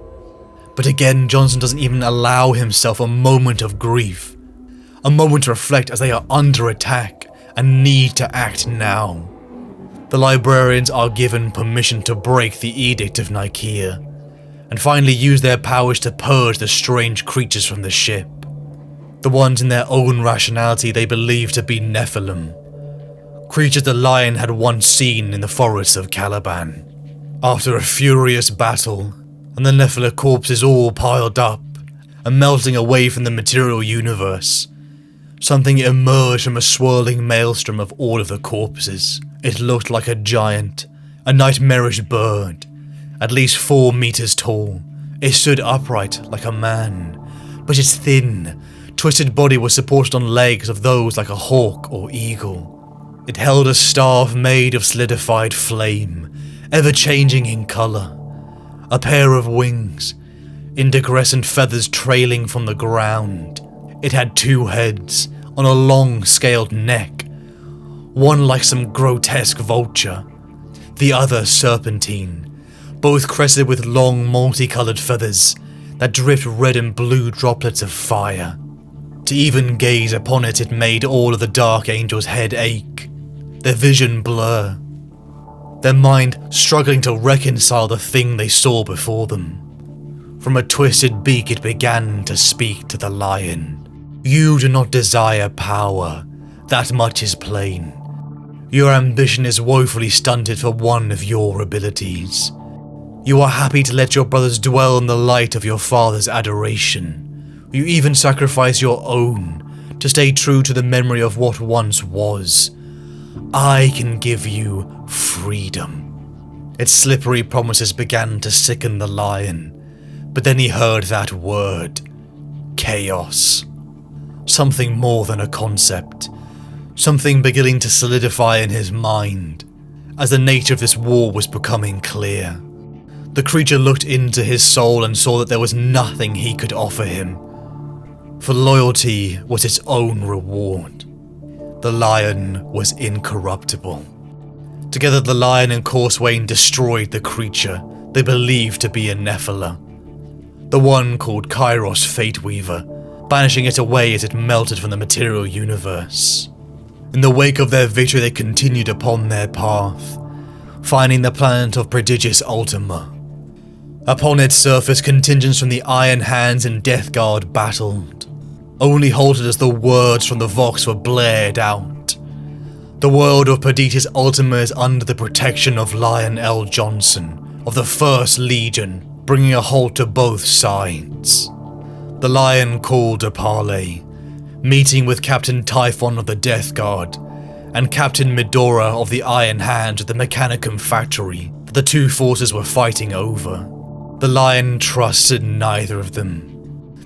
but again Johnson doesn't even allow himself a moment of grief, a moment to reflect as they are under attack and need to act now. The librarians are given permission to break the Edict of Nicaea, and finally use their powers to purge the strange creatures from the ship, the ones in their own rationality they believe to be Nephilim, creatures the Lion had once seen in the forests of Caliban. After a furious battle, and the Nephilim corpses all piled up and melting away from the material universe, something emerged from a swirling maelstrom of all of the corpses. It looked like a giant, a nightmarish bird, at least 4 meters tall. It stood upright like a man, but its thin, twisted body was supported on legs of those like a hawk or eagle. It held a staff made of solidified flame, ever-changing in colour, a pair of wings, indecrescent feathers trailing from the ground. It had 2 heads on a long scaled neck, one like some grotesque vulture, the other serpentine, both crested with long multicoloured feathers that dripped red and blue droplets of fire. To even gaze upon it, it made all of the Dark Angels' head ache, their vision blur, their mind struggling to reconcile the thing they saw before them. From a twisted beak it began to speak to the Lion. You do not desire power, that much is plain. Your ambition is woefully stunted for one of your abilities. You are happy to let your brothers dwell in the light of your father's adoration. You even sacrifice your own to stay true to the memory of what once was. I can give you freedom. Its slippery promises began to sicken the lion, but then he heard that word, chaos. Something more than a concept, something beginning to solidify in his mind, as the nature of this war was becoming clear. The creature looked into his soul and saw that there was nothing he could offer him, for loyalty was its own reward. The lion was incorruptible. Together the lion and Corswain destroyed the creature they believed to be a Nephilah, the one called Kairos Fateweaver, banishing it away as it melted from the material universe. In the wake of their victory they continued upon their path, finding the planet of prodigious Ultima. Upon its surface, contingents from the Iron Hands and Death Guard battled, only halted as the words from the Vox were blared out. The world of prodigious Ultima is under the protection of Lion L. Johnson, of the 1st Legion, bringing a halt to both sides. The Lion called a parley, meeting with Captain Typhon of the Death Guard, and Captain Medora of the Iron Hands at the Mechanicum factory that the two forces were fighting over. The Lion trusted neither of them.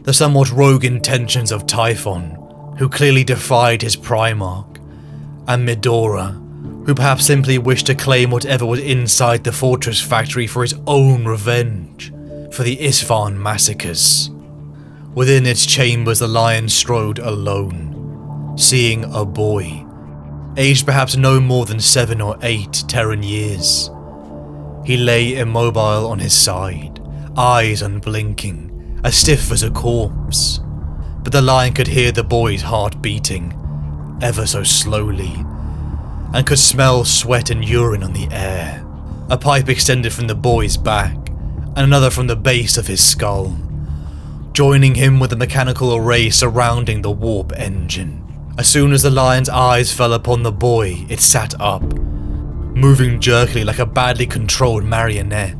The somewhat rogue intentions of Typhon, who clearly defied his Primarch, and Medora, who perhaps simply wished to claim whatever was inside the fortress factory for his own revenge for the Isfahan massacres. Within its chambers the Lion strode alone, seeing a boy, aged perhaps no more than 7 or 8 Terran years. He lay immobile on his side, eyes unblinking, as stiff as a corpse, but the Lion could hear the boy's heart beating, ever so slowly, and could smell sweat and urine on the air. A pipe extended from the boy's back, and another from the base of his skull, joining him with the mechanical array surrounding the warp engine. As soon as the Lion's eyes fell upon the boy, it sat up, moving jerkily like a badly controlled marionette.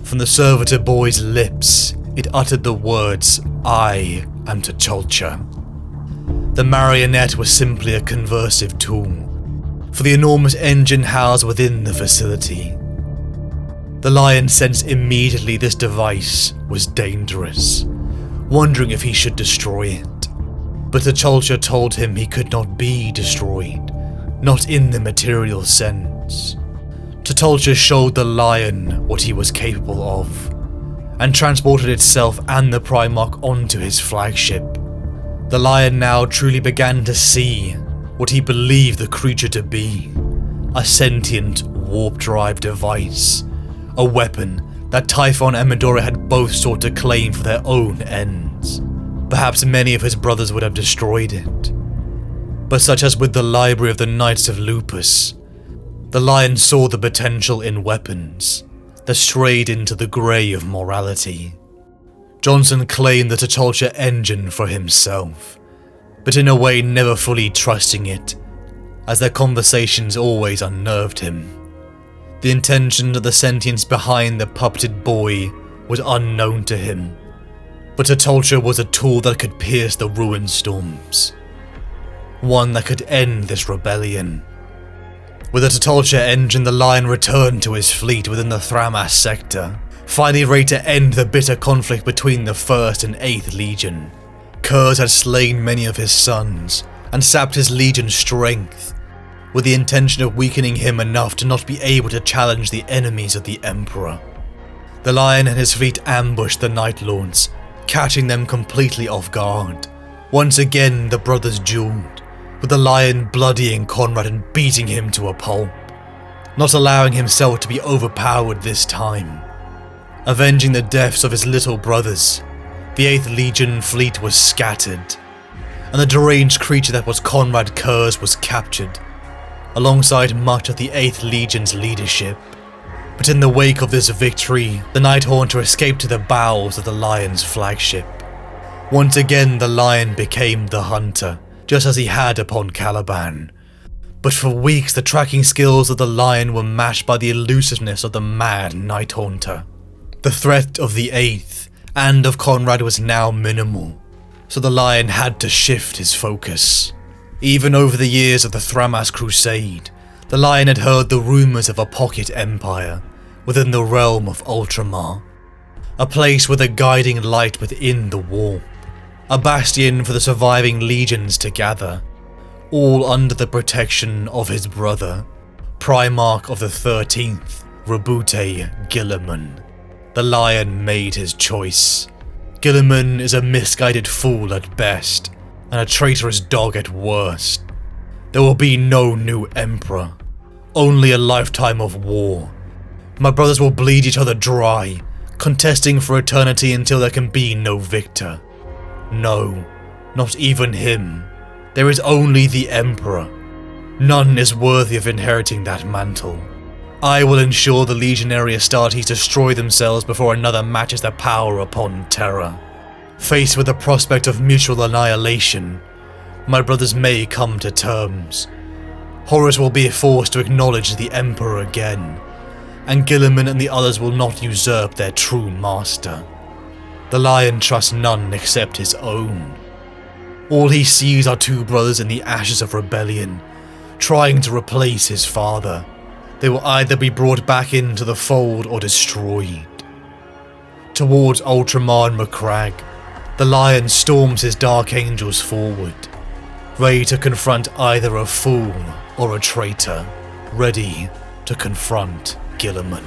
From the servitor boy's lips, it uttered the words, "I am T'Chulcha." The marionette was simply a conversive tool for the enormous engine housed within the facility. The Lion sensed immediately this device was dangerous, wondering if he should destroy it. But T'Chulcha told him he could not be destroyed, not in the material sense. T'Chulcha showed the Lion what he was capable of, and transported itself and the Primarch onto his flagship. The Lion now truly began to see what he believed the creature to be, a sentient warp drive device, a weapon that Typhon and Medora had both sought to claim for their own ends. Perhaps many of his brothers would have destroyed it, but such as with the library of the Knights of Lupus, the Lion saw the potential in weapons that strayed into the grey of morality. Johnson claimed the T'Chulcha engine for himself, but in a way never fully trusting it, as their conversations always unnerved him. The intention of the sentience behind the puppeted boy was unknown to him, but T'Chulcha was a tool that could pierce the ruin storms, one that could end this rebellion. With the T'Chulcha engine, the Lion returned to his fleet within the Thramas sector, finally ready to end the bitter conflict between the 1st and 8th Legion. Curze had slain many of his sons, and sapped his legion's strength, with the intention of weakening him enough to not be able to challenge the enemies of the Emperor. The Lion and his fleet ambushed the Night Lords, catching them completely off guard. Once again the brothers dueled, with the Lion bloodying Konrad and beating him to a pulp, not allowing himself to be overpowered this time. Avenging the deaths of his little brothers, the 8th Legion fleet was scattered, and the deranged creature that was Konrad Curze was captured, alongside much of the 8th Legion's leadership. But in the wake of this victory, the Night Haunter escaped to the bowels of the Lion's flagship. Once again the Lion became the hunter, just as he had upon Caliban, But for weeks the tracking skills of the Lion were matched by the elusiveness of the mad Night Haunter. The threat of the 8th and of Konrad was now minimal, so the Lion had to shift his focus. Even over the years of the Thramas Crusade, the Lion had heard the rumours of a pocket empire within the realm of Ultramar, a place with a guiding light within the warp, a bastion for the surviving legions to gather, all under the protection of his brother, Primarch of the 13th, Rabute Guilliman. The Lion made his choice. Guilliman is a misguided fool at best, and a traitorous dog at worst. There will be no new emperor, only a lifetime of war. My brothers will bleed each other dry, contesting for eternity until there can be no victor. No, not even him. There is only the Emperor. None is worthy of inheriting that mantle. I will ensure the legionary Astartes destroy themselves before another matches their power upon Terra. Faced with the prospect of mutual annihilation, my brothers may come to terms. Horus will be forced to acknowledge the Emperor again, and Guilliman and the others will not usurp their true master. The Lion trusts none except his own. All he sees are two brothers in the ashes of rebellion, trying to replace his father. They will either be brought back into the fold or destroyed. Towards Ultramar and Macragge, the Lion storms his Dark Angels forward, ready to confront either a fool or a traitor, ready to confront Guilliman.